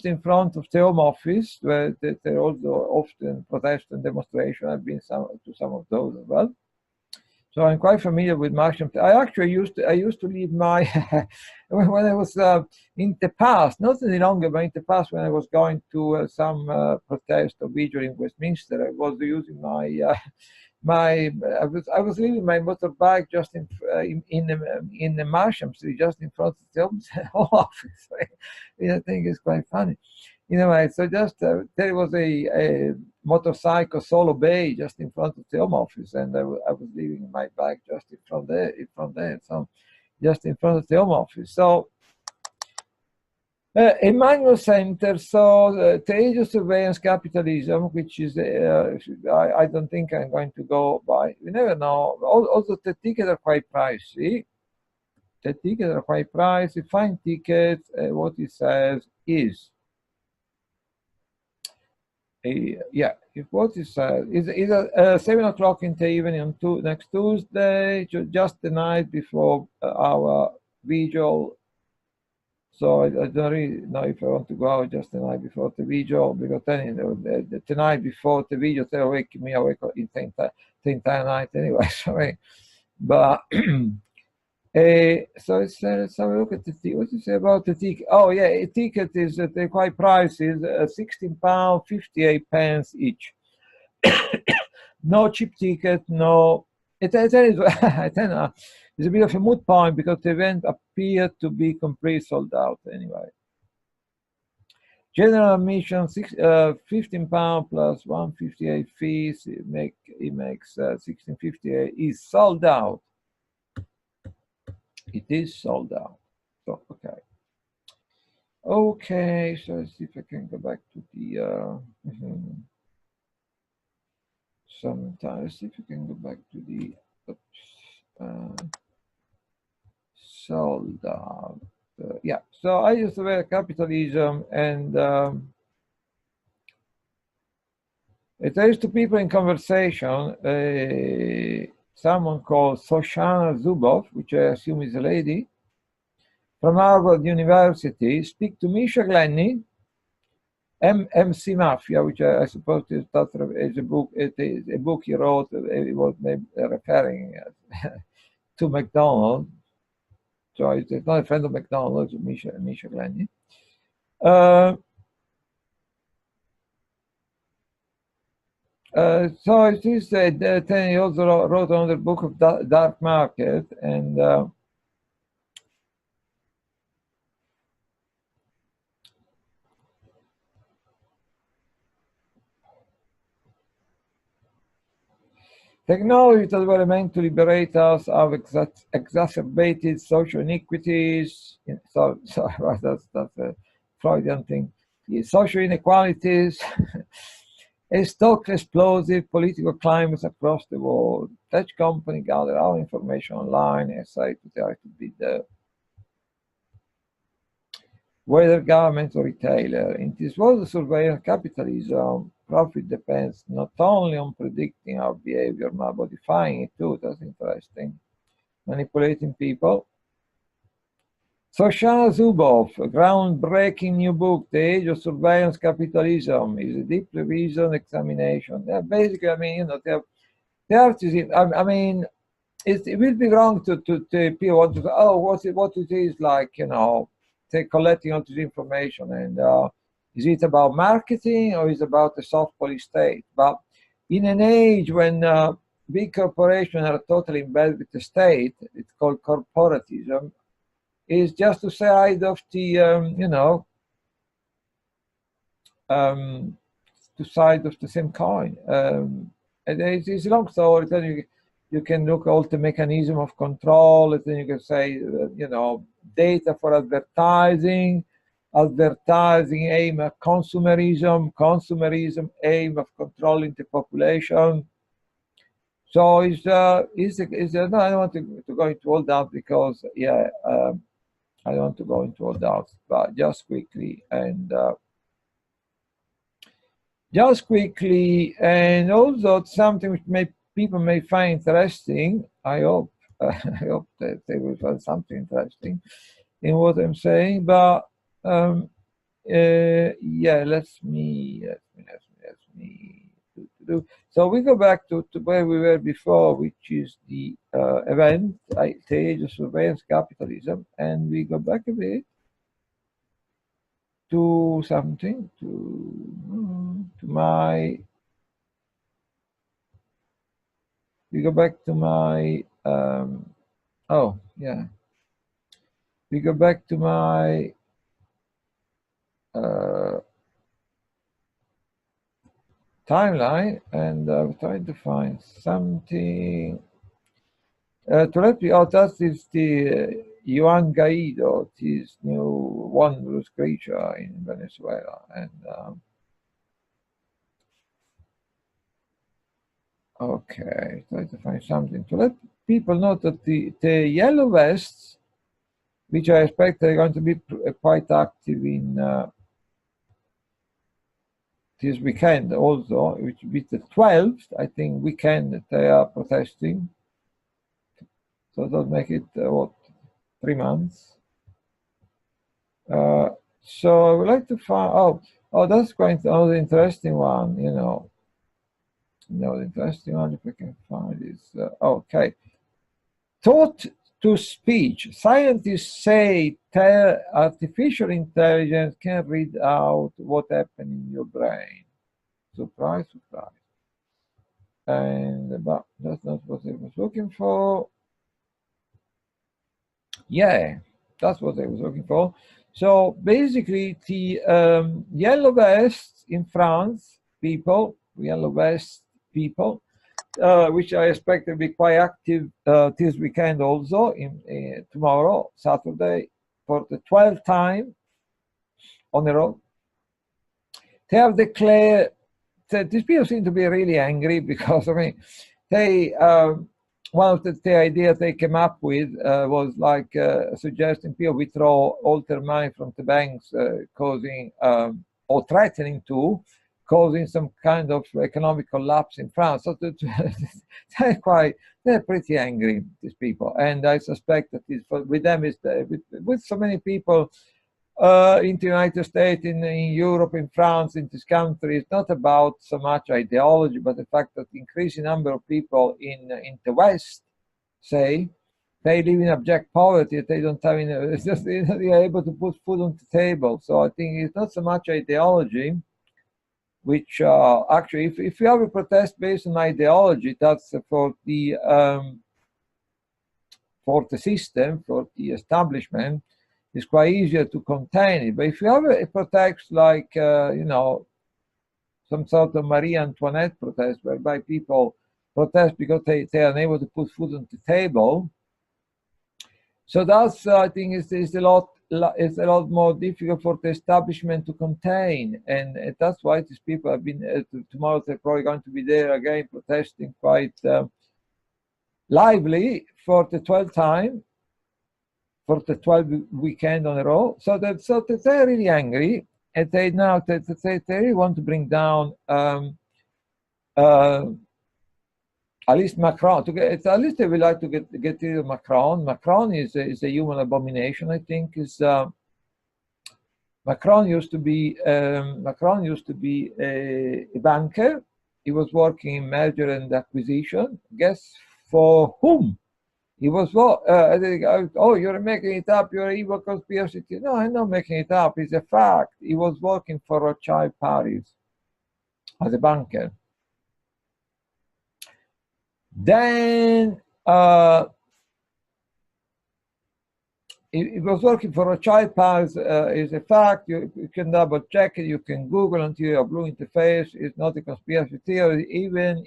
in front of the Home Office, where there also often protest and demonstration. I've been to some of those as well. So I'm quite familiar with Marsham. I actually used to leave my when I was in the past, not any longer, but in the past when I was going to some protest or vigil in Westminster, I was using my I was leaving my motorbike just in the Marsham Street, just in front of the Home Office. I think it's quite funny. Anyway, so just there was a motorcycle solo bay just in front of the Home Office, and I was leaving my bike just in front there, so just in front of the Home Office. So Emmanuel Centre, so the age of surveillance capitalism, which is, I don't think I'm going to go by. You never know. Also, the tickets are quite pricey. The tickets are quite pricey. Fine tickets, what it says is, yeah, if what it says is at 7 o'clock in the evening on next Tuesday, just the night before our vigil. So I don't really know if I want to go out just the night before the vigil, because then the night before the vigil, they'll wake me awake in the entire night anyway. Sorry, but so it's let's have a look at the ticket. What do you say about the ticket? Oh yeah, a ticket is they're quite pricey. £16.58 each. No cheap ticket. No, it's a bit of a moot point because the event appeared to be completely sold out anyway. General admission, £15 plus £1.58 fees. It makes £16.58. Is sold out. It is sold out. So okay. Okay, so let's see if I can go back to the sometimes if you can go back to the sold out. Yeah, so I used to wear capitalism, and it is to people in conversation. Someone called Shoshana Zuboff, which I assume is a lady, from Harvard University, speak to Misha Glenny, MC Mafia, which I suppose is a book. It is a book he wrote. It was maybe referring to McDonald. So it's not a friend of McDonald, it's Misha Glenny. So it is. Then he also wrote another book of Dark Market, and technologies that were meant to liberate us have exacerbated social inequities. So that's a Freudian thing. Social inequalities. A stock explosive political climates across the world. Tech company gather our information online and say to try to be the whether government or retailer. In this world of surveillance capitalism, profit depends not only on predicting our behavior, but modifying it too. That's interesting. Manipulating people. Shoshana Zuboff, a groundbreaking new book, The Age of Surveillance Capitalism, is a deeply reasoned examination. Basically, I mean, they have to. I mean, it will be wrong to people want to say, oh, what it is like, they're collecting all this information, and is it about marketing or is it about the soft police state? But in an age when big corporations are totally in bed with the state, it's called corporatism. Is just to side of the to side of the same coin. And it's a long story. Then you can look at all the mechanism of control, and then you can say data for advertising, advertising aim at consumerism, consumerism aim of controlling the population. So no, I don't want to go into all that because, yeah, I don't want to go into all that, but just quickly and also something which people may find interesting. I hope I hope that they will find something interesting in what I'm saying. But yeah, let me do. So we go back to where we were before, which is the event, the age of surveillance capitalism, and we go back a bit to something, to my, we go back to my, oh, yeah. We go back to my timeline, and I'm trying to find something to let me out. That is the Juan Guaido, this new wondrous creature in Venezuela, and okay, try to find something to let people know that the yellow vests, which I expect are going to be quite active in this weekend also, which will be the 12th, I think, weekend that they are protesting. So that make it, what, 3 months? So I would like to find, oh, that's quite another interesting one, you know. No, the interesting one, if I can find, is, okay. Thought to speech. Scientists say artificial intelligence can read out what happened in your brain. Surprise, surprise. And but that's not what I was looking for. Yeah, that's what I was looking for. So basically, the yellow vests in France, yellow vest people, which I expect to be quite active this weekend also, in tomorrow, Saturday, for the 12th time on a row. They have declared that these people seem to be really angry because, I mean, they, one of the ideas they came up with was like suggesting people withdraw all their money from the banks, causing, or threatening to, causing some kind of economic collapse in France. So they're pretty angry, these people. And I suspect that with them, with so many people in the United States, in Europe, in France, in this country, it's not about so much ideology, but the fact that the increasing number of people in the West, say, they live in abject poverty. They don't have, it's just they're able to put food on the table. So I think it's not so much ideology, which actually, if you have a protest based on ideology, that's for the system, for the establishment, it's quite easier to contain it. But if you have a protest like, you know, some sort of Marie Antoinette protest, whereby people protest because they are unable to put food on the table, so that's, I think, it's a lot more difficult for the establishment to contain, and that's why these people have been, tomorrow they're probably going to be there again protesting quite lively for the 12th time, for the 12th weekend on a row. So they're really angry, and they really want to bring down at least Macron. At least they would like to get rid of Macron. Macron is a human abomination, I think. Macron used to be a banker. He was working in merger and acquisition. Guess for whom? He was, oh, you're making it up, you're an evil conspiracy theory. No, I'm not making it up, it's a fact. He was working for Rothschild Paris as a banker. Then he was working for Rothschild Paris, is a fact. You can double check it, you can Google until you're blue in the face. It's not a conspiracy theory. Even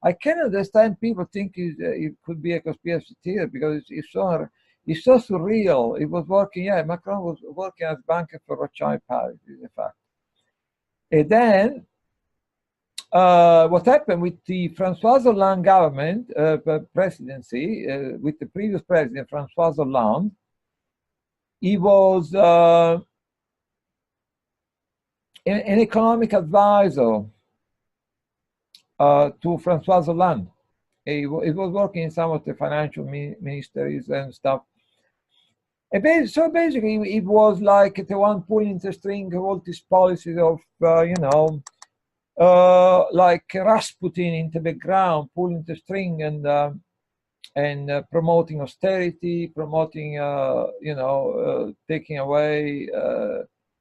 I can understand people think it could be a conspiracy theory because it's so It's so surreal. It was working, yeah, Macron was working as banker for Rothschild Paris, in fact. And then what happened with the François Hollande government, presidency, with the previous president, François Hollande, he was an economic advisor to François Hollande. He was working in some of the financial ministries and stuff. And so basically, it was like the one pulling the string of all these policies of, you know, like Rasputin in the background, pulling the string and promoting austerity, promoting, you know, taking away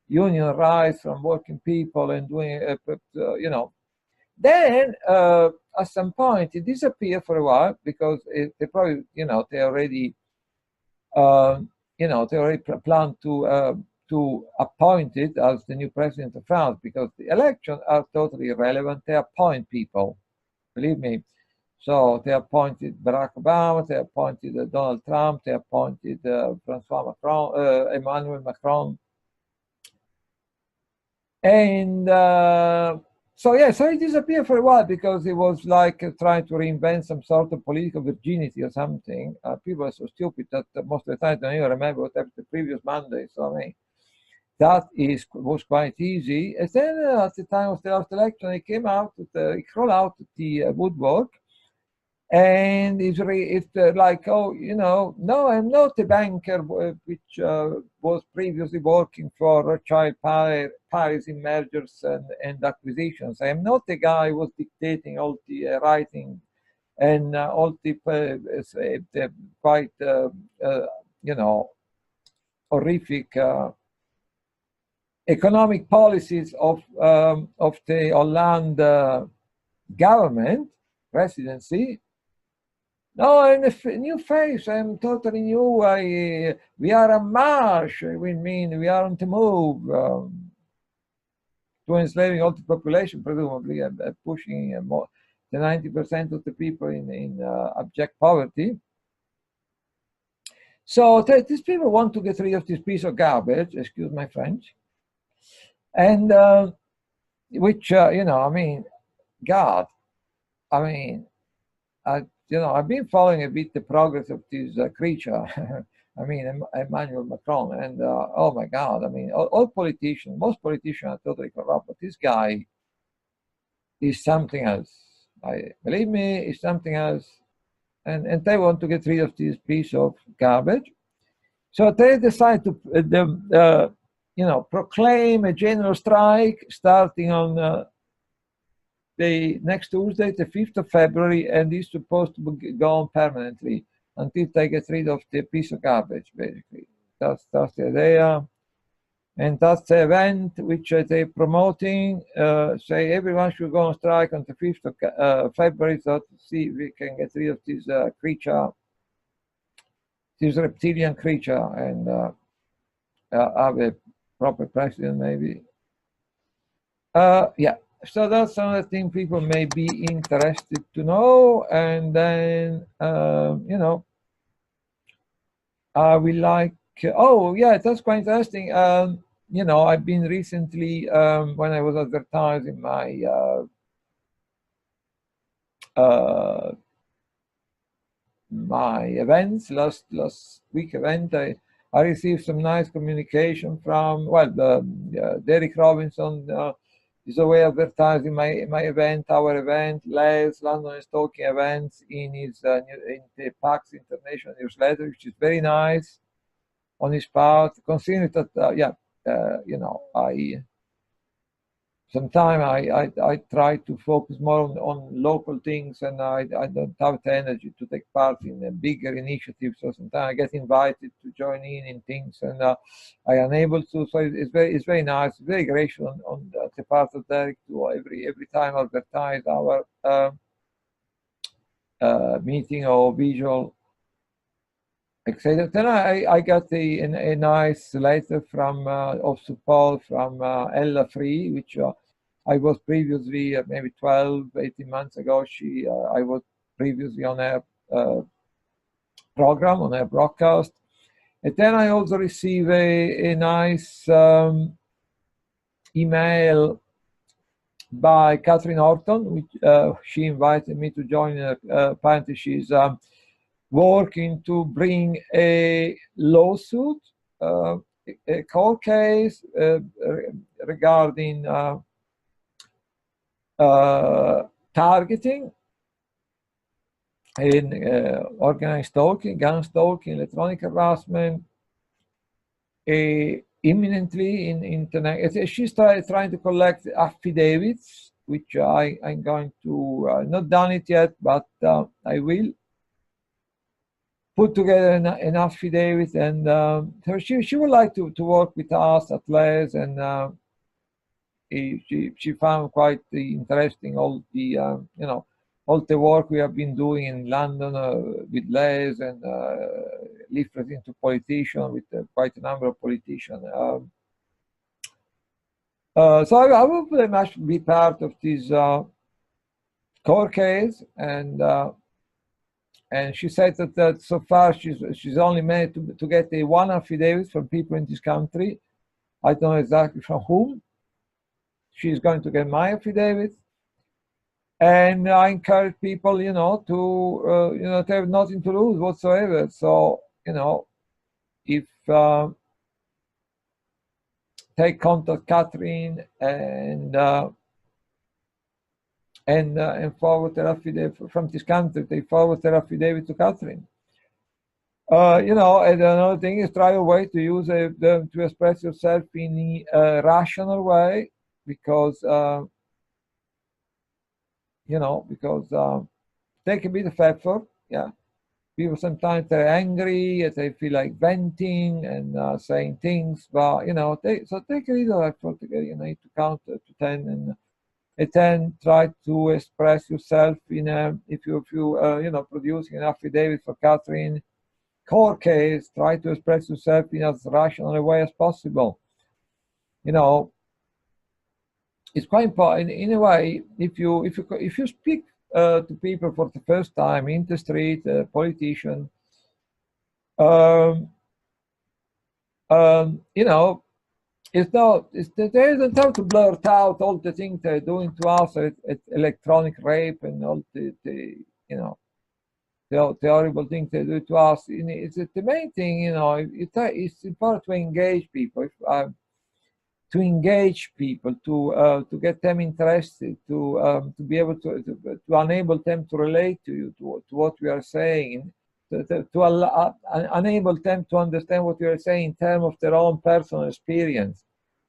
union rights from working people and doing, you know. Then at some point it disappeared for a while because they probably, you know, they already, you know, they already planned to appoint it as the new president of France, because the elections are totally irrelevant. They appoint people, believe me. So they appointed Barack Obama, they appointed Donald Trump, they appointed Francois Macron, Emmanuel Macron. And so, yeah, so it disappeared for a while because it was like trying to reinvent some sort of political virginity or something. People are so stupid that most of the time don't even remember what happened the previous Monday. So, I mean, that was quite easy. And then at the time of the last election, he came out, he crawled out the woodwork. And it's like, oh, you know, no, I'm not a banker which was previously working for Rothschild Paris in mergers and acquisitions. I am not the guy who was dictating all the writing and all the quite, you know, horrific economic policies of the Hollande government presidency. No, I'm a new face. I'm totally new. We are a march. We mean we are on the move to enslaving all the population, presumably, and pushing more the 90% of the people in abject poverty. So these people want to get rid of this piece of garbage. Excuse my French, and which you know, I mean, God, I mean, you know, I've been following a bit the progress of this creature. I mean, Emmanuel Macron, and oh my God, I mean, all politicians, most politicians are totally corrupt, but this guy is something else. Believe me, it's something else. And they want to get rid of this piece of garbage. So they decide to, you know, proclaim a general strike starting on the next Tuesday, the 5th of February, and it's supposed to go on permanently until they get rid of the piece of garbage, basically. That's the idea. And that's the event which they're promoting. Say everyone should go on strike on the 5th of February, so to see if we can get rid of this creature, this reptilian creature, and have a proper president, maybe. Yeah. So that's another thing people may be interested to know. And then, you know, we like, oh, yeah, that's quite interesting. You know, I've been recently, when I was advertising my my events, last week event, I received some nice communication from, well, Derek Robinson, is a way of advertising my event, our event, Les London is Talking events in his in the PAX International newsletter, which is very nice on his part. Considering that, yeah, you know, sometimes I try to focus more on local things, and I don't have the energy to take part in a bigger initiative. So sometimes I get invited to join in things, and I am unable to. So it's very nice, very gracious on the part of Derek to every time advertise our meeting or visual, etc. Then I got a nice letter from of support from Ella Free, which I was previously, maybe 12, 18 months ago, I was previously on her program, on her broadcast. And then I also receive a nice email by Catherine Horton, which she invited me to join. Apparently, she's working to bring a lawsuit, a court case regarding targeting in organized stalking, gun stalking, electronic harassment, imminently in internet. She's trying to collect affidavits, which I'm going to, not done it yet, but I will put together an affidavit. And so she would like to work with us at Les, and she found quite interesting all the, you know, all the work we have been doing in London with Les and leafleting to politicians, with quite a number of politicians. So I will very much be part of this court case, and she said that so far she's only managed to get one affidavit from people in this country. I don't know exactly from whom. She's going to get my affidavit. And I encourage people, you know, to to have nothing to lose whatsoever. So, you know, if they contact Catherine and forward their affidavit from this country, they forward their affidavit to Catherine. You know, and another thing is try a way to use to express yourself in a rational way, because you know, because take a bit of effort. Yeah, people sometimes they're angry, they feel like venting and saying things, but you know, so take a little effort. You know, to count to 10, and then try to express yourself in a, if you you know, producing an affidavit for Catherine court case, try to express yourself in as rational a way as possible. You know, it's quite important in a way. If you speak to people for the first time in the street, politician, you know, there isn't time to blurt out all the things they're doing to us at electronic rape and all the you know, the horrible things they do to us. It's the main thing, you know. It's important to engage people. To engage people, to get them interested, to be able to enable them to relate to you, to what we are saying, to enable them to understand what we are saying in terms of their own personal experience,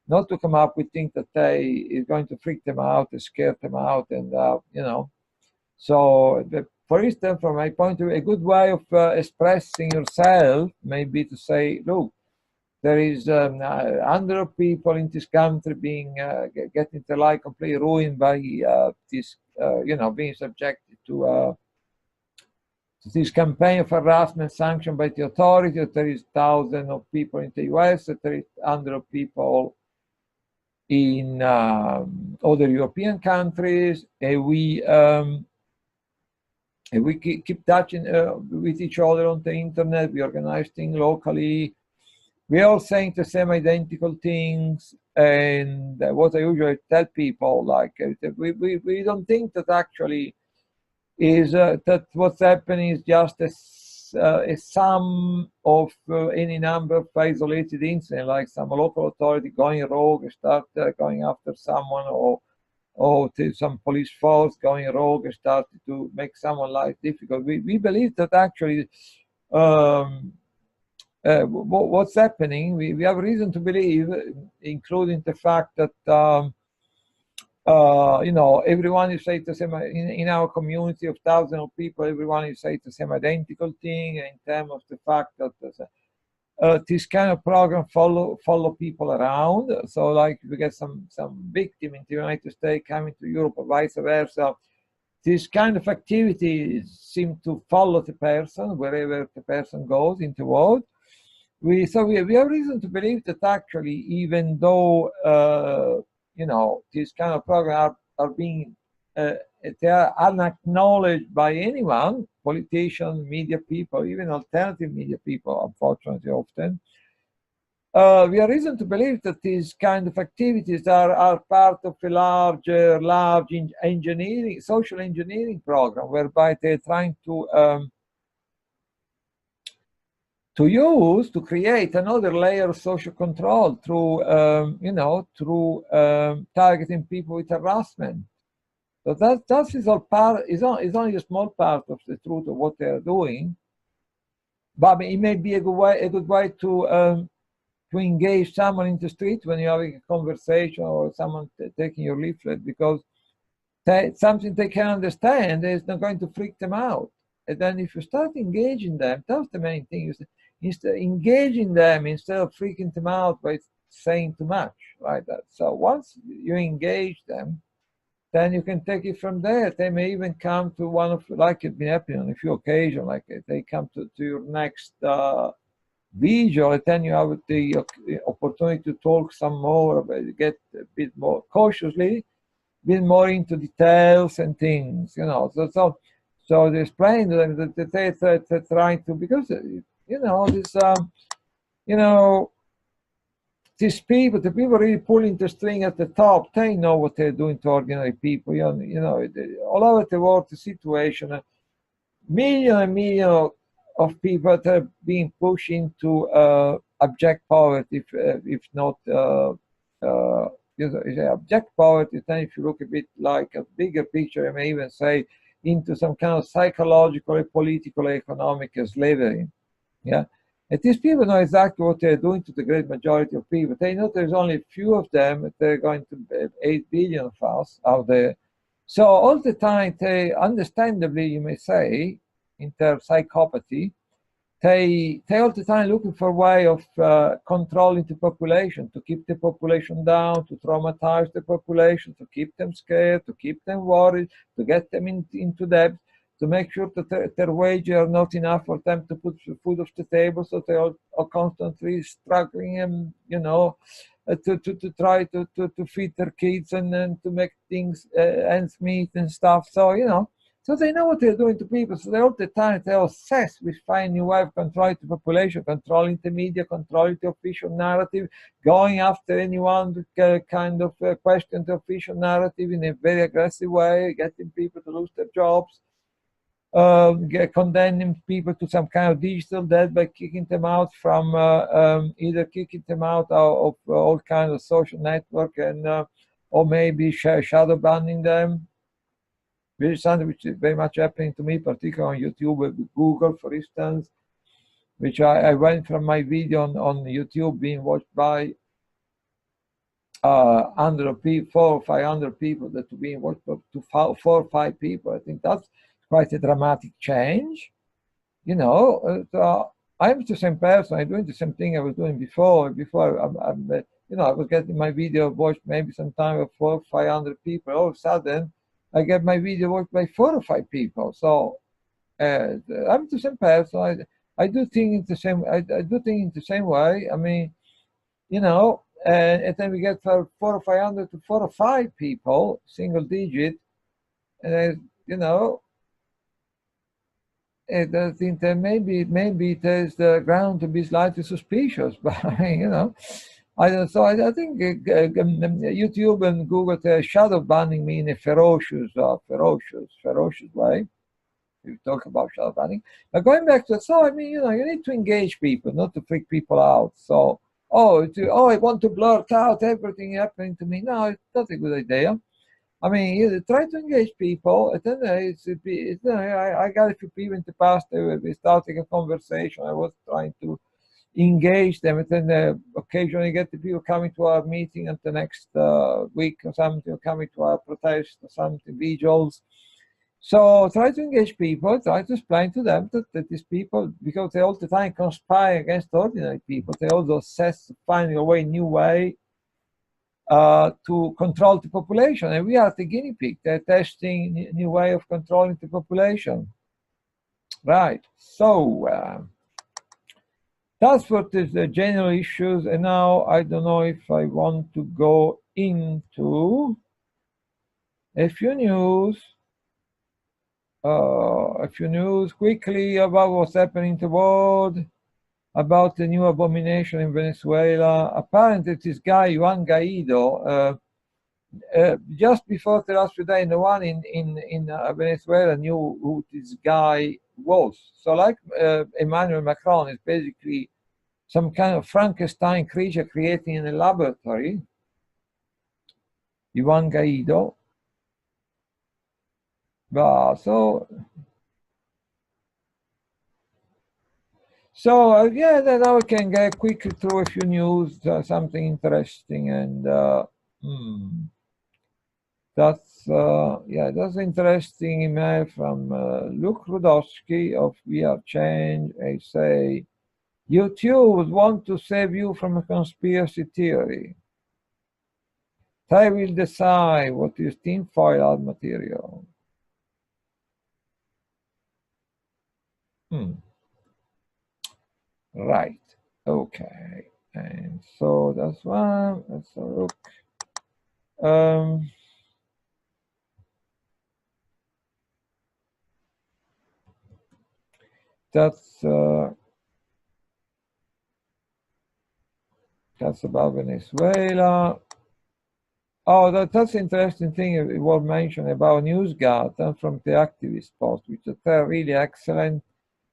not to come up with things that is going to freak them out, and scare them out, and you know. So, for instance, from my point of view, a good way of expressing yourself may be to say, look, there is hundreds of people in this country being getting their life completely ruined by this, you know, being subjected to this campaign of harassment sanctioned by the authorities. There is thousands of people in the US. There is hundreds of people in other European countries, and we keep touching with each other on the internet. We organize things locally. We are all saying the same identical things, and what I usually tell people, like, we don't think that actually is that what's happening is just a sum of any number of isolated incidents, like some local authority going rogue, start going after someone, or some police force going rogue and start to make someone's life difficult. We believe that actually what's happening, we have reason to believe, including the fact that you know, everyone is saying the same in our community of thousands of people. Everyone is saying the same identical thing in terms of the fact that this kind of program follow people around. So, like, if we get some victim in the United States coming to Europe, or vice versa, this kind of activities seem to follow the person wherever the person goes in the world. We have reason to believe that actually, even though you know, these kind of programs are being they are unacknowledged by anyone, politicians, media people, even alternative media people, unfortunately, often. We have reason to believe that these kind of activities are part of a large engineering, social engineering program, whereby they're trying to create another layer of social control through, targeting people with harassment. So that is all part, is only a small part of the truth of what they are doing. But it may be a good way to engage someone in the street when you're having a conversation or someone taking your leaflet, because something they can understand is not going to freak them out. And then if you start engaging them, that's the main thing, is instead engaging them instead of freaking them out by saying too much, right? So once you engage them, then you can take it from there. They may even come to one of, like it's been happening on a few occasions, like they come to your next vigil, and then you have the opportunity to talk some more, get a bit more cautiously, a bit more into details and things, So they explain to them that they're trying to, because these people, the people really pulling the string at the top, they know what they're doing to ordinary people. All over the world, the situation, million and million of people that are being pushed into abject poverty, if not abject poverty. Then if you look a bit like a bigger picture, I may even say into some kind of psychological, political, economic slavery. Yeah. And these people know exactly what they're doing to the great majority of people. They know there's only a few of them. They're going to 8 billion of us out there. So all the time, they, understandably, you may say, in their psychopathy, they all the time looking for a way of controlling the population, to keep the population down, to traumatize the population, to keep them scared, to keep them worried, to get them into debt, to make sure that their wages are not enough for them to put food off the table, so they are constantly struggling and, to try to feed their kids and to make things ends meet and stuff. So, so they know what they're doing to people. So they all the time, they're obsessed with finding a way of controlling the population, controlling the media, controlling the official narrative, going after anyone who kind of question the official narrative in a very aggressive way, getting people to lose their jobs, condemning people to some kind of digital death by kicking them out from either kicking them out of all kinds of social network and or maybe shadow banning them. Which is something which is very much happening to me, particularly on YouTube with Google, for instance, which I went from my video on YouTube being watched by 100 people, 400 or 500 people, that to being watched to 4 or 5 people. I think that's quite a dramatic change. I'm the same person. I'm doing the same thing I was doing before. I was getting my video watched maybe sometime with 400 or 500 people. All of a sudden, I get my video watched by 4 or 5 people. So I'm the same person. I do think in the same. I do think in the same way. I mean, and then we get 400 or 500 to 4 or 5 people, single digit, and and I think that maybe there's the ground to be slightly suspicious, but I think YouTube and Google, they're shadow banning me in a ferocious way. We talk about shadow banning. But going back to you need to engage people, not to freak people out. So, I want to blurt out everything happening to me. No, it's not a good idea. I mean, you try to engage people, and then I got a few people in the past. They were starting a conversation. I was trying to engage them, and then occasionally get the people coming to our meeting at the next week or something, or coming to our protest or something, vigils. So try to engage people, try to explain to them that these people, because they all the time conspire against ordinary people, they also obsess finding a new way to control the population, and we are the guinea pig. They're testing new way of controlling the population. Right. So that's what is the general issues. And now I don't know if I want to go into a few news. a few news quickly about what's happening in the world, about the new abomination in Venezuela. Apparently, this guy, Juan Guaido, just before the last few days, no one in Venezuela knew who this guy was. So like Emmanuel Macron is basically some kind of Frankenstein creature created in a laboratory, Juan Guaido. But so yeah, then now we can get quickly through a few news, something interesting, and that's interesting email from Luke Rudowski of We Are Change. I say, YouTube want to save you from a conspiracy theory. They will decide what is tinfoil hat material. Right. Okay. And so that's one. Let's have a look. That's about Venezuela. Oh, that's interesting thing it was mentioned about NewsGuard from the activist post, which are really excellent.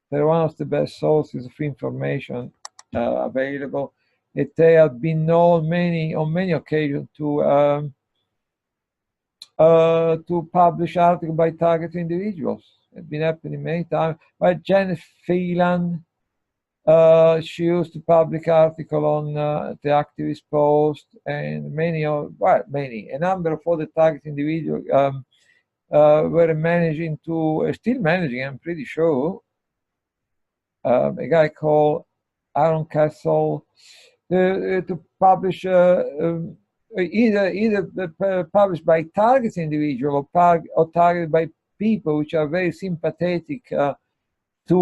They're one of the best sources of information available. They have been known on many occasions to publish articles by target individuals. It's been happening many times. By Janet Phelan, she used to publish article on the activist post, and a number of other target individuals were managing to, still managing, I'm pretty sure, a guy called Aaron Castle, to publish either published by target individual or targeted by people which are very sympathetic to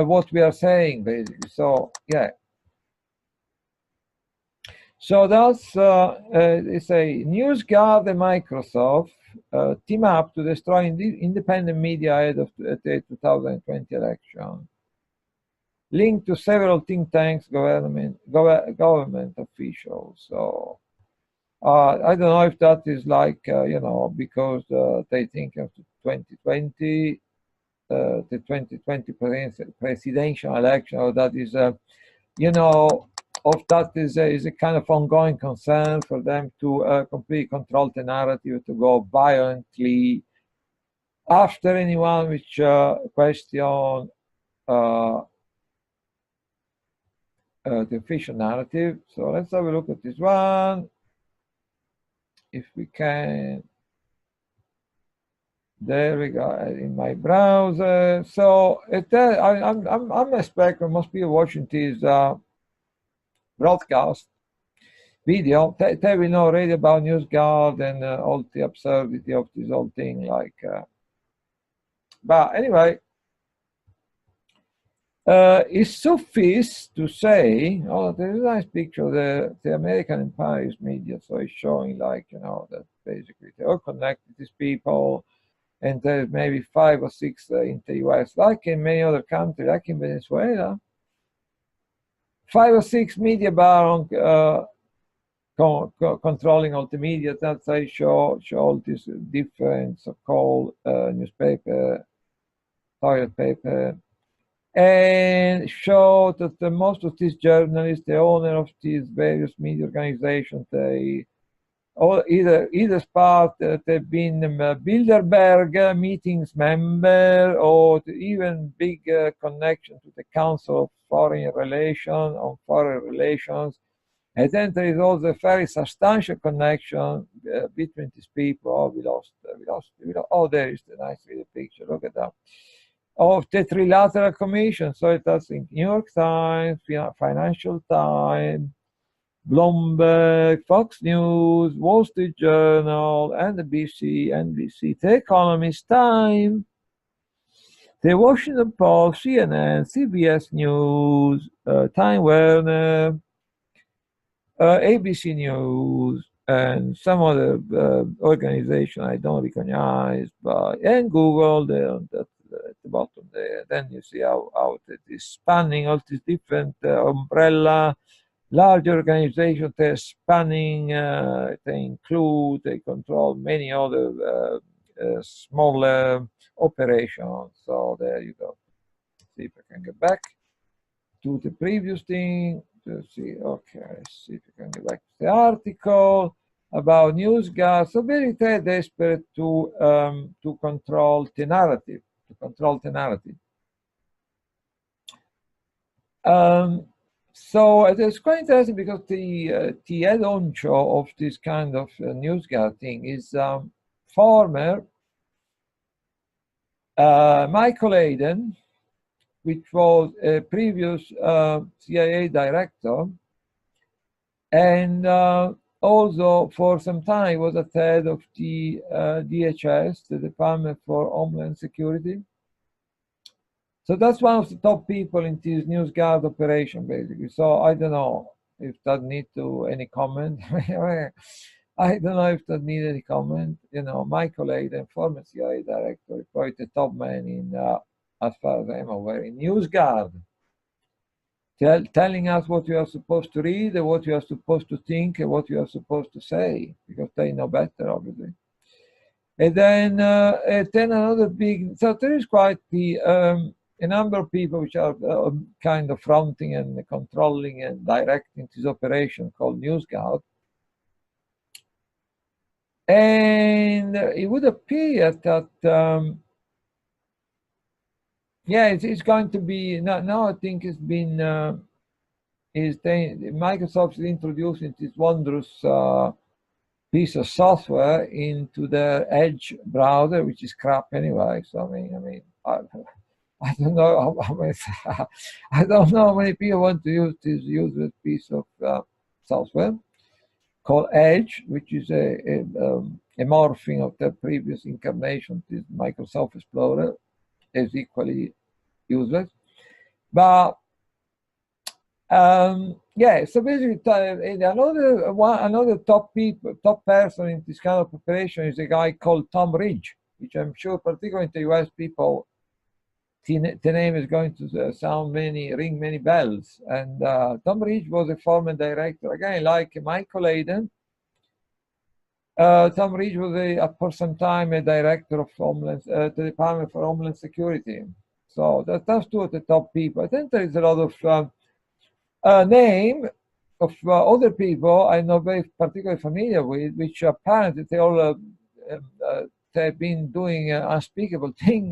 what we are saying, basically. So yeah. So that's it's a NewsGuard and Microsoft team up to destroy independent media ahead of the 2020 election. Linked to several think tanks, government officials. So I don't know if that is like because they think of 2020, the 2020 presidential election, or that is of that is a kind of ongoing concern for them to completely control the narrative, to go violently after anyone which question the official narrative. So let's have a look at this one, if we can. There we go, in my browser. So I'm expecting most people watching this broadcast video. They will know already about NewsGuard and all the absurdity of this whole thing. But anyway. It suffices to say, there's a nice picture of the American imperialist media, so it's showing that basically they're all connected, these people, and there's maybe 5 or 6 in the US, like in many other countries, like in Venezuela. 5 or 6 media barons controlling all the media. That's I show all these different so-called newspaper, toilet paper, and show that most of these journalists, the owner of these various media organizations, they either part they've been Bilderberg meetings member, or even big connection to the Council of Foreign Relations on foreign relations. And then there is also a very substantial connection between these people. Oh, we lost. Oh, there is the nice little picture. Look at that. Of the Trilateral Commission. So that's in New York Times, Financial Times, Bloomberg, Fox News, Wall Street Journal, NBC, The Economist, Time, The Washington Post, CNN, CBS News, Time Warner, ABC News, and some other organization I don't recognize, and Google, at the bottom there. Then you see how it is spanning all these different umbrella, large organizations. They're spanning. They control many other smaller operations. So there you go. See if I can get back to the previous thing. Let's see. Okay, let's see if I can get back to the article about NewsGuard. So very desperate to control the narrative. So it's quite interesting because the head honcho of this kind of NewsGuard thing is former Michael Hayden, which was a previous CIA director, and also for some time was at the head of the DHS, the Department for Homeland Security. So that's one of the top people in this NewsGuard operation, basically. So I don't know if that needs any comment. I don't know if that needs any comment. You know, Michael Hayden, former CIA director, probably the top man in, as far as I'm aware, in NewsGuard, telling us what you are supposed to read, and what you are supposed to think, and what you are supposed to say, because they know better, obviously. And then another big. So there is quite a number of people which are kind of fronting and controlling and directing this operation called NewsGuard. And it would appear that, yeah, it's going to be, now I think it's been, Microsoft is introducing this wondrous piece of software into their Edge browser, which is crap anyway. So I don't know how many, I don't know how many people want to use this useless piece of software called Edge, which is a morphing of the previous incarnation. This Microsoft Explorer is equally useless. But yeah, so basically, another top person in this kind of operation is a guy called Tom Ridge, which I'm sure, particularly in the US, people, the name is going to ring many bells. And Tom Ridge was a former director, again, like Michael Hayden. Tom Ridge was for some time a director of the Department for Homeland Security. So that's two of the top people. I think there is a lot of name of other people I'm not very particularly familiar with, which apparently they all they've been doing unspeakable thing,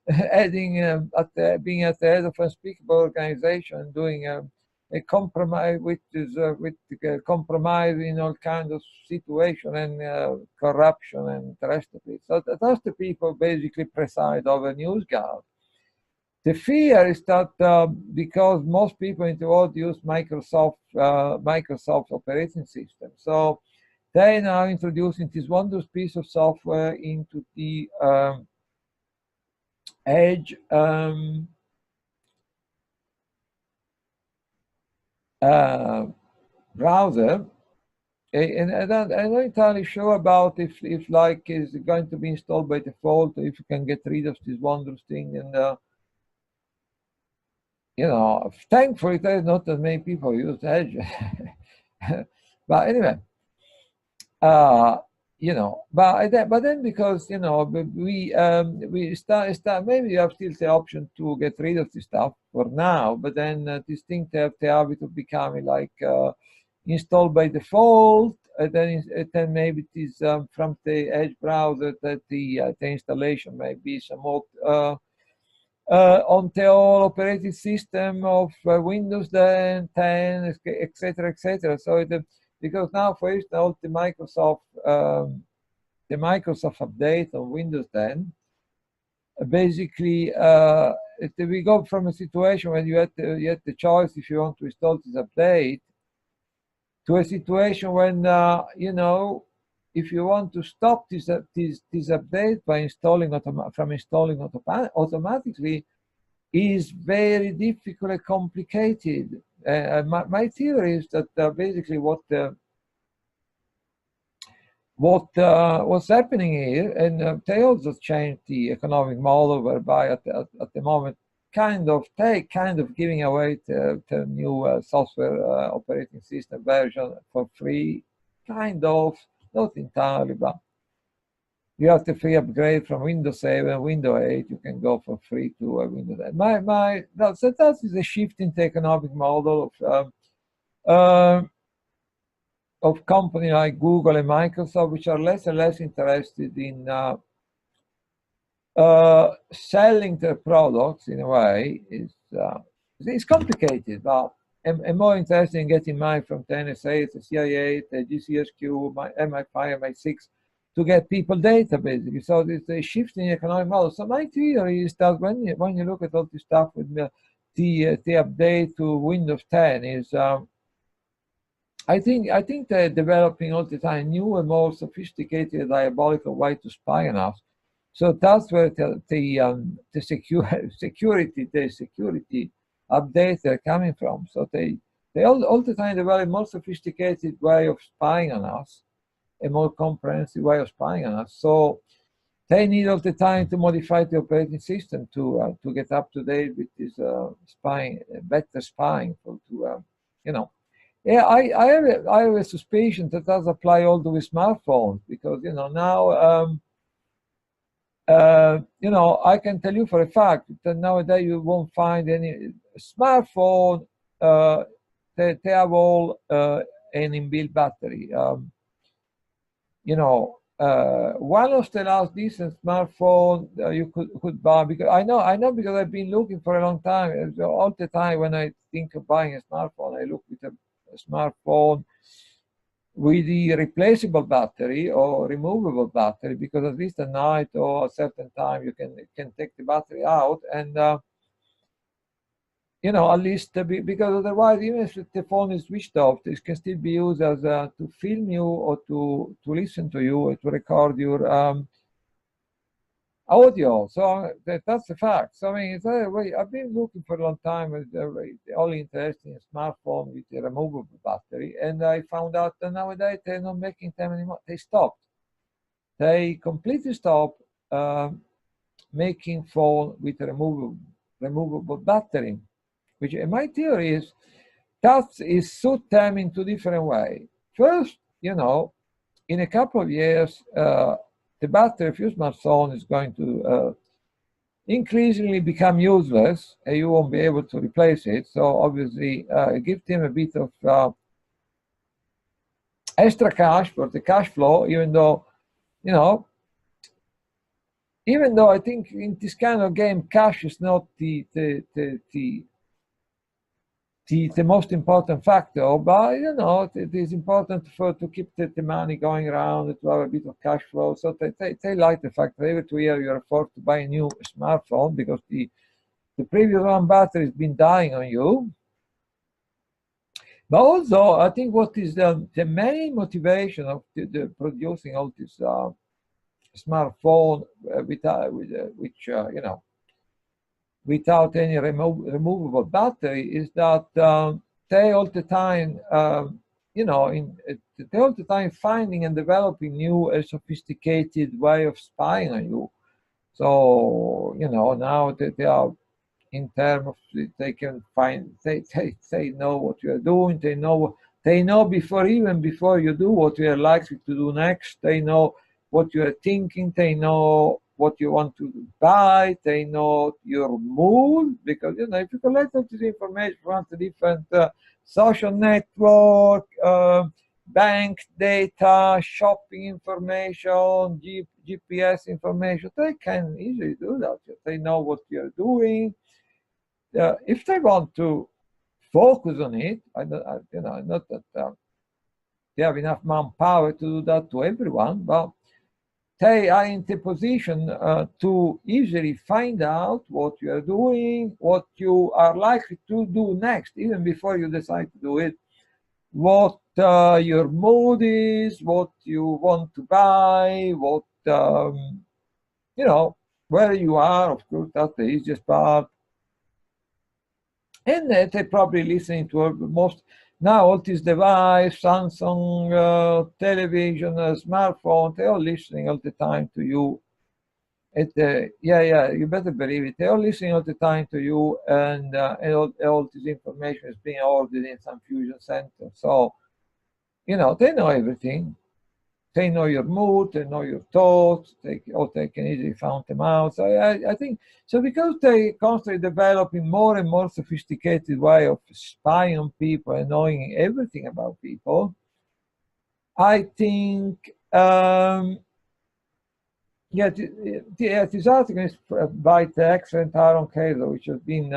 being at the head of unspeakable organization, doing a compromise, which is compromising all kinds of situation and corruption and the rest of it. So that's the people basically preside over NewsGuard. The fear is that because most people in the world use Microsoft operating system, so they now introducing this wondrous piece of software into the Edge browser. And I'm not entirely sure about if like is going to be installed by default, if you can get rid of this wondrous thing. And you know, thankfully there's not that many people use Edge. But anyway, you know, but then because, you know, we start maybe you have still the option to get rid of this stuff for now, but then this thing they have the habit of becoming like installed by default, and then maybe it is from the Edge browser that the installation may be somewhat on the whole operating system of Windows 10, etc., etc. So because now, for instance, the Microsoft update on Windows 10, basically, we go from a situation when you had the choice if you want to install this update, to a situation when you know, if you want to stop this update by installing automatically, is very difficult and complicated. My theory is that basically what what's happening here, and they also changed the economic model, whereby at the moment they kind of giving away the new software operating system version for free, kind of, not entirely, but you have to free upgrade from Windows 7, Windows 8. You can go for free to Windows 8. So that is a shift in the economic model of companies like Google and Microsoft, which are less and less interested in selling their products in a way. It's complicated, but I'm more interested in getting money from the NSA, the CIA, the GCSQ, MI5, MI6, to get people data, basically. So there's a shift in the economic model. So my theory is that when you look at all this stuff with the update to Windows 10 is, I think they're developing all the time new and more sophisticated diabolical way to spy on us. So that's where the security updates are coming from. So they all the time develop more sophisticated way of spying on us, a more comprehensive way of spying on us. So they need all the time to modify the operating system to get up to date with this spying, better spying, you know. Yeah, I have a suspicion that does apply also with smartphones, because now I can tell you for a fact that nowadays you won't find any smartphone. They have all an inbuilt battery. One of the last decent smartphone you could buy, because I know because I've been looking for a long time. All the time when I think of buying a smartphone, I look with a smartphone with the replaceable battery or removable battery, because at least at night or a certain time you can take the battery out, and at least because otherwise, even if the phone is switched off, it can still be used as to film you or to listen to you or to record your audio. So that's a fact. So I mean, I've been looking for a long time with only interested in a smartphone with a removable battery, and I found out that nowadays they're not making them anymore. They stopped. They completely stopped making phone with a removable battery, which in my theory is that is suit them in two different ways. First, in a couple of years, the battery of your smartphone is going to increasingly become useless, and you won't be able to replace it. So obviously, give them a bit of extra cash for the cash flow, even though I think in this kind of game, cash is not the most important factor, but it is important to keep the money going around, to have a bit of cash flow. So they like the fact that every 2 years you're forced to buy a new smartphone, because the previous one battery has been dying on you. But also, I think what is the main motivation of the producing all this smartphone without any removable battery is that they all the time, they all the time finding and developing new sophisticated way of spying on you. So now they are in terms of they can find they know what you are doing. They know before you do what you are likely to do next. They know what you are thinking. They know what you want to buy. They know your mood, because if you collect all this information from the different social network, bank data, shopping information, GPS information, they can easily do that. They know what you're doing. If they want to focus on it, not that they have enough manpower to do that to everyone, but they are in the position to easily find out what you are doing, what you are likely to do next, even before you decide to do it, what your mood is, what you want to buy, what, where you are. Of course, that's the easiest part. And they're probably listening to most, now all these devices, Samsung, television, smartphone, they're all listening all the time to you. Yeah, you better believe it. They're all listening all the time to you, and all this information is being ordered in some fusion center. So, you know, they know everything. They know your mood, they know your thoughts, they can easily find them out. So I think, so because they constantly developing more and more sophisticated way of spying on people and knowing everything about people, I think, yeah, this article is by the excellent Aaron Kayser, which has been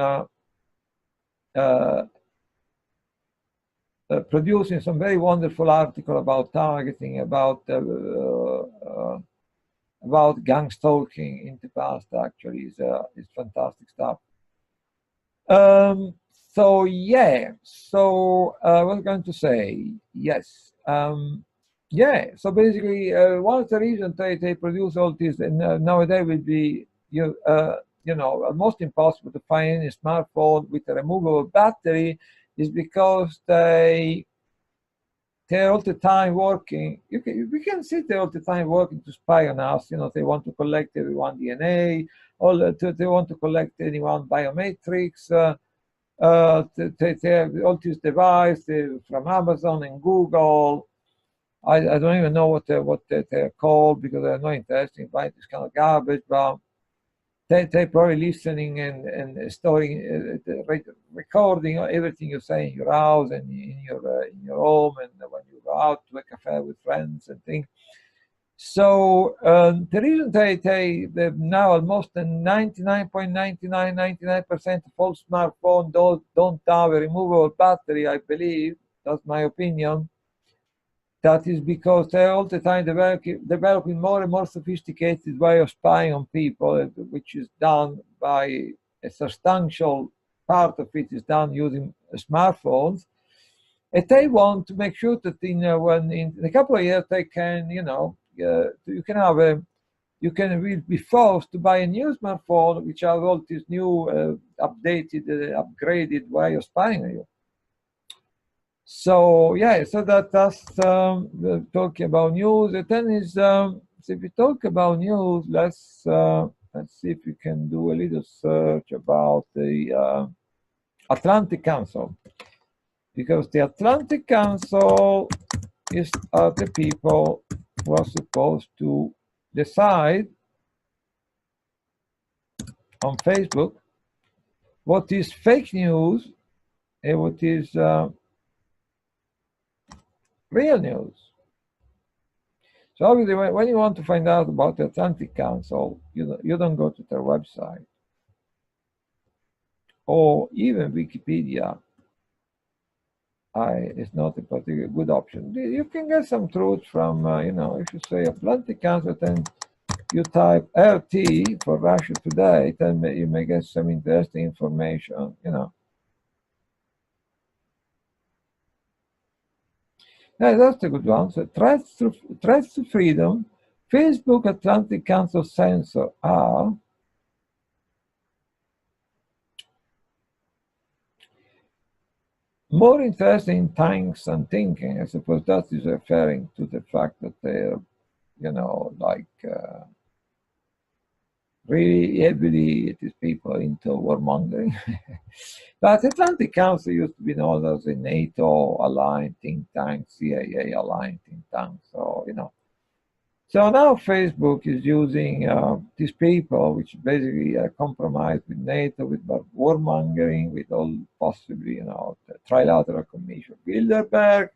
producing some very wonderful article about targeting, about gang stalking in the past. Actually, is fantastic stuff. So yeah, so I was going to say yes. Yeah, so basically, one of the reasons they produce all this, and nowadays will be you know, almost impossible to find any smartphone with a removable battery, is because they're all the time working. We can see they're all the time working to spy on us. You know, they want to collect everyone DNA, they want to collect anyone biometrics. They have all these devices from Amazon and Google. I don't even know what they're called, because they're not interested in buying this kind of garbage, but they're probably listening and storing, recording everything you say in your house and in your home, and when you go out to a cafe with friends and things. So the reason they now almost 99.9999% of all smartphones don't have a removable battery, I believe, that's my opinion. That is because they're all the time developing more and more sophisticated way of spying on people, which is done by a substantial part of it is done using smartphones. And they want to make sure that in a couple of years they can, you know, you can really be forced to buy a new smartphone which has all this new updated, upgraded way of spying on you. So yeah, so that's talking about news. And then is so if we talk about news, let's see if we can do a little search about the Atlantic Council, because the Atlantic Council are the people who are supposed to decide on Facebook what is fake news and what is real news. So obviously, when you want to find out about the Atlantic Council, you don't go to their website or even Wikipedia. It's not a particularly good option. You can get some truth from, you know, if you say Atlantic Council, then you type RT for Russia Today, then you may get some interesting information, you know. Yeah, that's a good one. So threats to freedom, Facebook Atlantic Council censor are more interested in tanks and thinking. I suppose that is referring to the fact that they're, you know, like really heavily these people into warmongering. But Atlantic Council used to be known as a NATO aligned think tank, CIA aligned think tank. So, you know. So now Facebook is using these people, which basically compromised with NATO, with warmongering, with all possibly, you know, the Trilateral Commission, Bilderberg,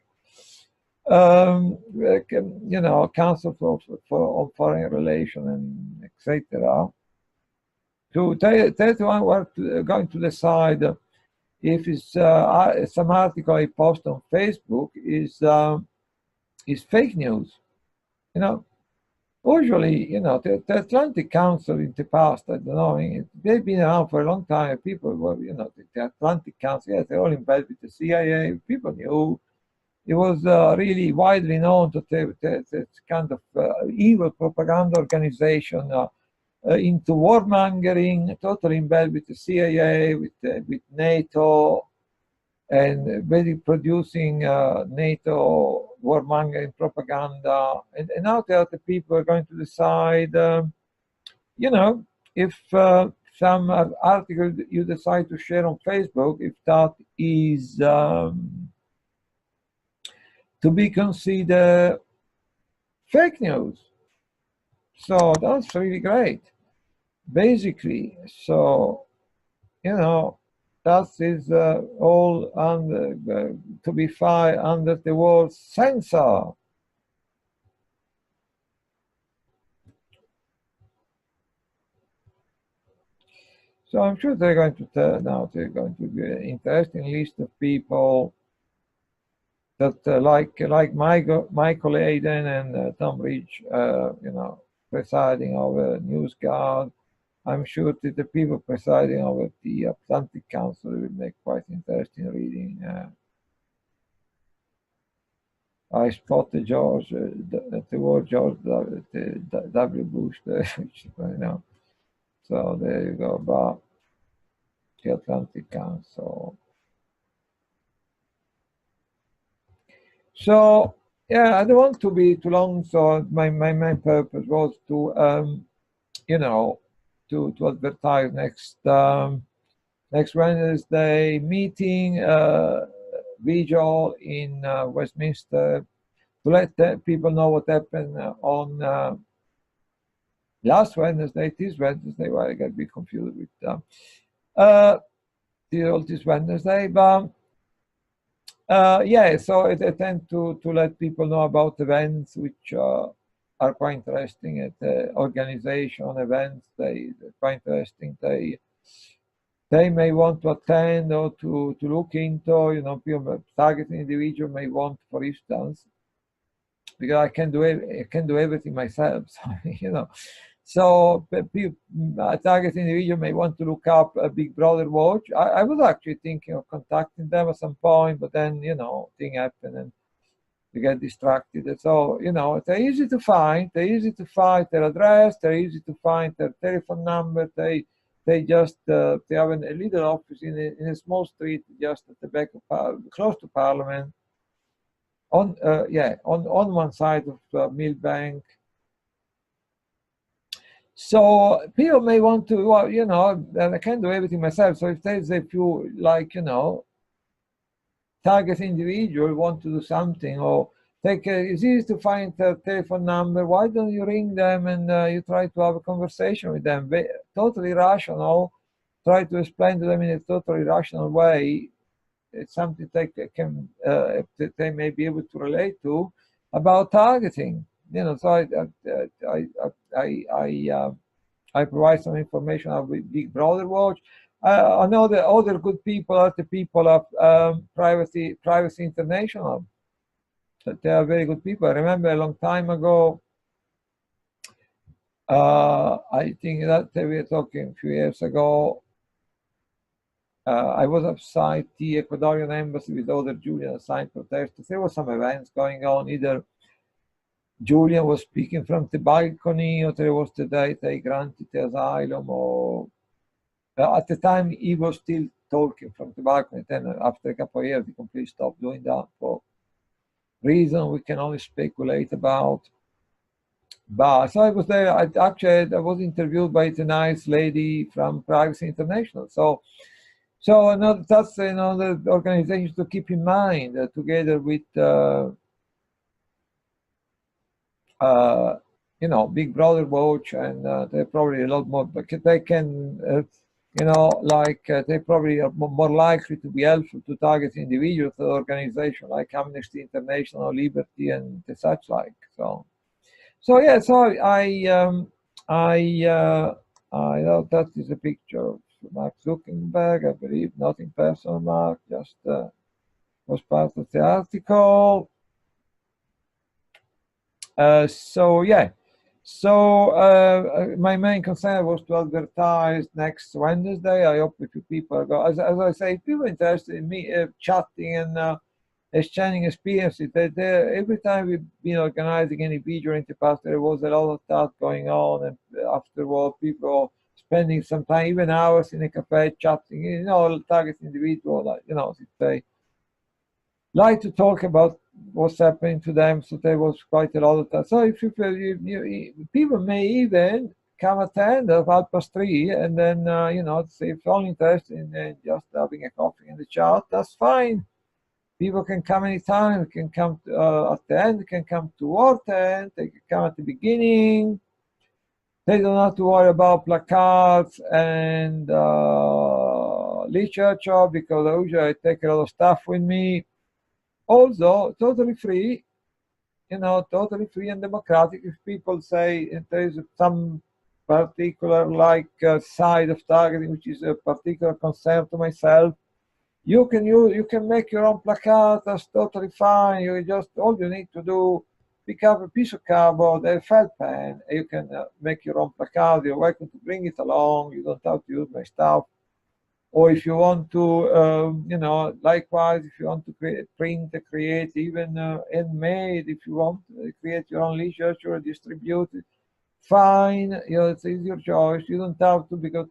you know, Council for Foreign Relations, and etc. So that's one we're going to decide if it's some article I post on Facebook is fake news. You know, usually, you know, the Atlantic Council in the past, I don't know, they've been around for a long time. People were, you know, the Atlantic Council, yes, they're all in bed with the CIA. People knew. It was really widely known that this kind of evil propaganda organization into warmongering, totally in bed with the CIA, with NATO. and basically producing NATO warmongering propaganda. And out there, the people are going to decide, you know, if some article you decide to share on Facebook, if that is to be considered fake news. So that's really great, basically. So, you know, that is all under, to be filed under the word censor. So I'm sure they're going to turn out, they're going to be an interesting list of people that like Michael Hayden and Tom Rich, you know, presiding over NewsGuard. I'm sure that the people presiding over the Atlantic Council will make quite interesting reading. I spotted George, the word George W. Bush there, which you know. So there you go about the Atlantic Council. So yeah, I don't want to be too long. So my main purpose was to you know, to advertise next Wednesday meeting, vigil in Westminster, to let people know what happened on last Wednesday, this Wednesday. Well, I got a bit confused with this Wednesday, but yeah. So I tend to let people know about events which are quite interesting at organization events. They're quite interesting. They may want to attend or to look into. You know, people targeting individual may want, for instance, because I can do everything myself. So, you know, so people, target individual may want to look up a Big Brother watch. I was actually thinking of contacting them at some point, but then, you know, thing happened and we get distracted. And so, you know, they're easy to find. They're easy to find their address. They're easy to find their telephone number. They just they have a little office in a small street just at the back of close to Parliament. On on one side of Millbank. So people may want to, well, you know, I can't do everything myself. So if there's a few, like, you know, target individual want to do something, or it's easy to find a telephone number. Why don't you ring them and you try to have a conversation with them? Totally rational. Try to explain to them in a totally rational way. It's something they can they may be able to relate to about targeting. You know, so I provide some information of Big Brother Watch. I know the other good people are the people of Privacy International. That they are very good people. I remember a long time ago. I think that we were talking a few years ago. I was outside the Ecuadorian embassy with other Julian assigned protesters. There were some events going on. Either Julian was speaking from the balcony, or there was the day they granted the asylum, or at the time he was still talking from the balcony. Then after a couple of years, he completely stopped doing that for reasons we can only speculate about. But so I was there. I was interviewed by the nice lady from Privacy International. So that's another organization to keep in mind, together with you know, Big Brother Watch, and they're probably a lot more. But they can, you know, like they probably are more likely to be helpful to target individuals or organizations like Amnesty International, Liberty, and the such like. So yeah. So I know that is a picture of Mark Zuckerberg, I believe, nothing personal, Mark, just was part of the article. So yeah, so my main concern was to advertise next Wednesday. I hope a few people go. As I say, people are interested in me chatting and exchanging experiences. Every time we've been organizing any video in the past, there was a lot of that going on, and afterward, people spending some time, even hours, in a cafe chatting. You know, target individual, like, you know, they like to talk about what's happening to them. So there was quite a lot of that. So if people may even come attend at 3:30, and then you know, if you're only interested in just having a coffee in the chat, that's fine. People can come anytime. They can come at the end. They can come toward the end. They can come at the beginning. They don't have to worry about placards and literature, because I usually take a lot of stuff with me. Also, totally free, you know, totally free and democratic. If people say there is some particular side of targeting which is a particular concern to myself, you can make your own placard. That's totally fine. You just, all you need to do, pick up a piece of cardboard, a felt pen, and you can make your own placard. You're welcome to bring it along. You don't have to use my stuff. Or if you want to, you know, likewise, if you want to create, even handmade, if you want to create your own literature or distribute it, fine. You know, it's your choice. You don't have to, because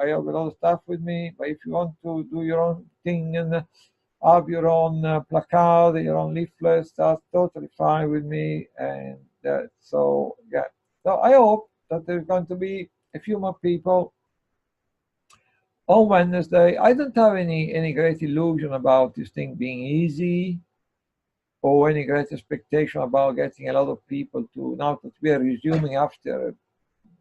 I have a lot of stuff with me. But if you want to do your own thing and have your own placard, your own leaflets, that's totally fine with me. And so, yeah. So I hope that there's going to be a few more people on Wednesday. I don't have any great illusion about this thing being easy, or any great expectation about getting a lot of people to, now that we are resuming after a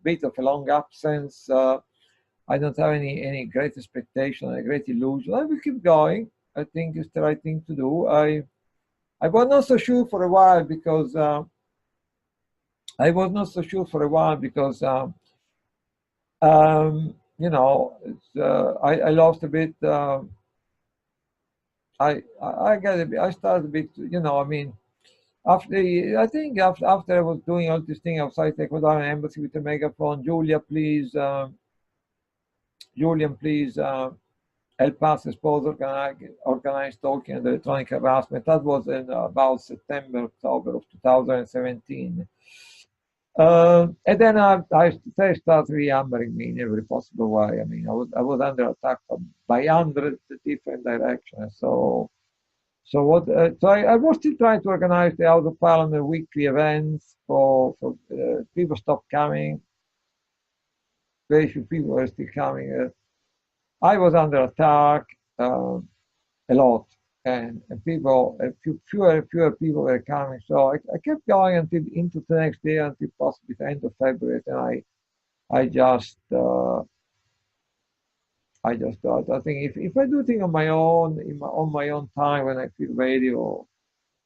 bit of a long absence. I don't have any great expectation, a great illusion. I will keep going. I think it's the right thing to do. I was not so sure for a while because you know, I lost a bit. I started a bit, you know, I mean, after I was doing all this thing outside the Ecuadorian embassy with the megaphone, Julian, please help us expose organized stalking and electronic harassment. That was in about September, October of 2017. And then they started re-hammering me in every possible way. I mean, I was under attack by hundreds of different directions. So I was still trying to organize the House of Parliament weekly events for people stopped coming. Very few people were still coming. I was under attack a lot, and fewer and fewer people were coming. So I kept going until into the next day, until possibly the end of February. And I just thought, I think if I do things on my own, on my own time, when I feel ready, or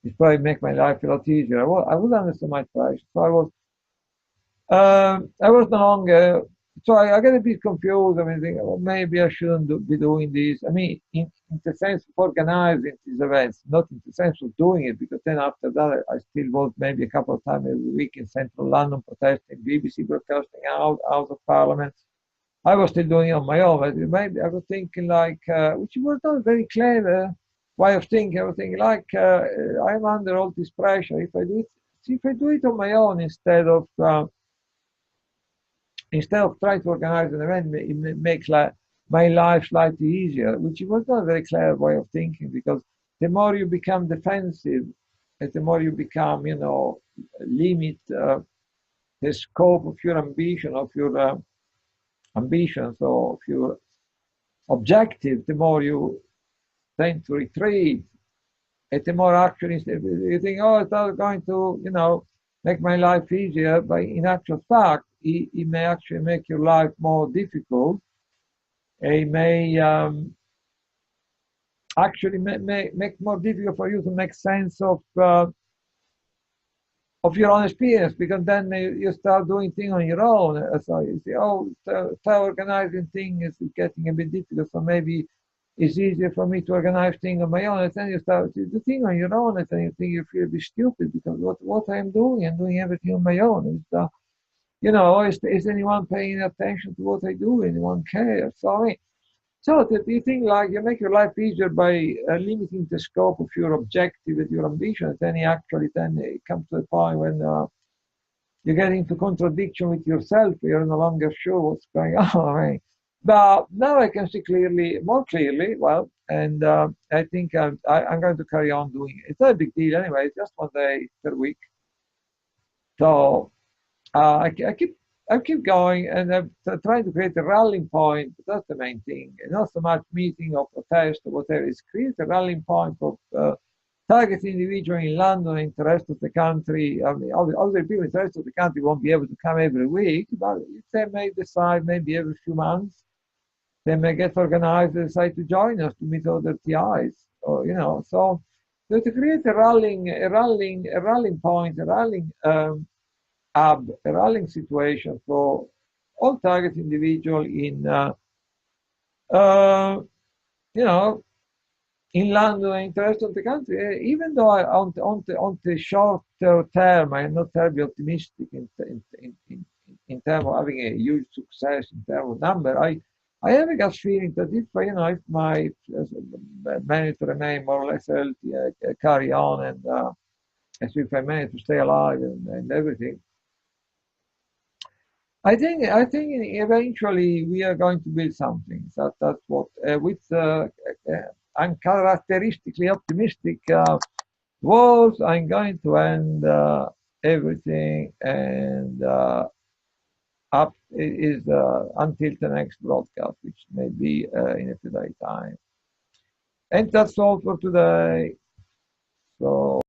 it probably make my life a lot easier. I would understand my price. So I was no longer. So I get a bit confused. I mean, thinking, well, maybe I shouldn't be doing this. I mean, in the sense of organizing these events, not in the sense of doing it, because then after that, I still was maybe a couple of times every week in central London protesting, BBC broadcasting out of Parliament. I was still doing it on my own. But maybe I was thinking which was not a very clever way of thinking. I was thinking I'm under all this pressure. If I do it on my own instead of trying to organize an event, it makes my life slightly easier, which was not a very clever way of thinking, because the more you become defensive, and the more you become, you know, limit the scope of your ambitions, of your objective, the more you tend to retreat. And the more actually you think, oh, it's not going to, you know, make my life easier, but in actual fact, it may actually make your life more difficult. It may actually make more difficult for you to make sense of your own experience, because then you start doing things on your own. So you say, oh, organizing things is getting a bit difficult, so maybe it's easier for me to organize things on my own. And then you start to do things on your own, and then you think you feel a bit stupid, because what I'm doing everything on my own. You know, is anyone paying attention to what I do? Anyone cares? So I mean, so do you think you make your life easier by limiting the scope of your objective and your ambition? Then it comes to a point when you get into contradiction with yourself. You're no longer sure what's going on. I mean, But now I can see clearly, more clearly, well, and I think I'm going to carry on doing it. It's not a big deal anyway, it's just 1 day per week. So I keep going, and I'm trying to create a rallying point. That's the main thing, and not so much meeting or protest or whatever. It's create a rallying point for target individual in London and the rest of the country. I mean, other people in the rest of the country won't be able to come every week, but they may decide maybe every few months they may get organized and decide to join us to meet other TIs, or so to create a rallying point, a rallying hub, a rallying situation for all target individual in uh, you know in London and the rest of the country. Even though on the short term, I'm not terribly optimistic in terms of having a huge success in terms of number. I have a gut feeling that if my manage to remain more or less healthy, carry on, and as if I manage to stay alive and everything, I think eventually we are going to build something. That's what with uncharacteristically optimistic words. I'm going to end everything, and up is until the next broadcast, which may be in a few days time. And that's all for today. So.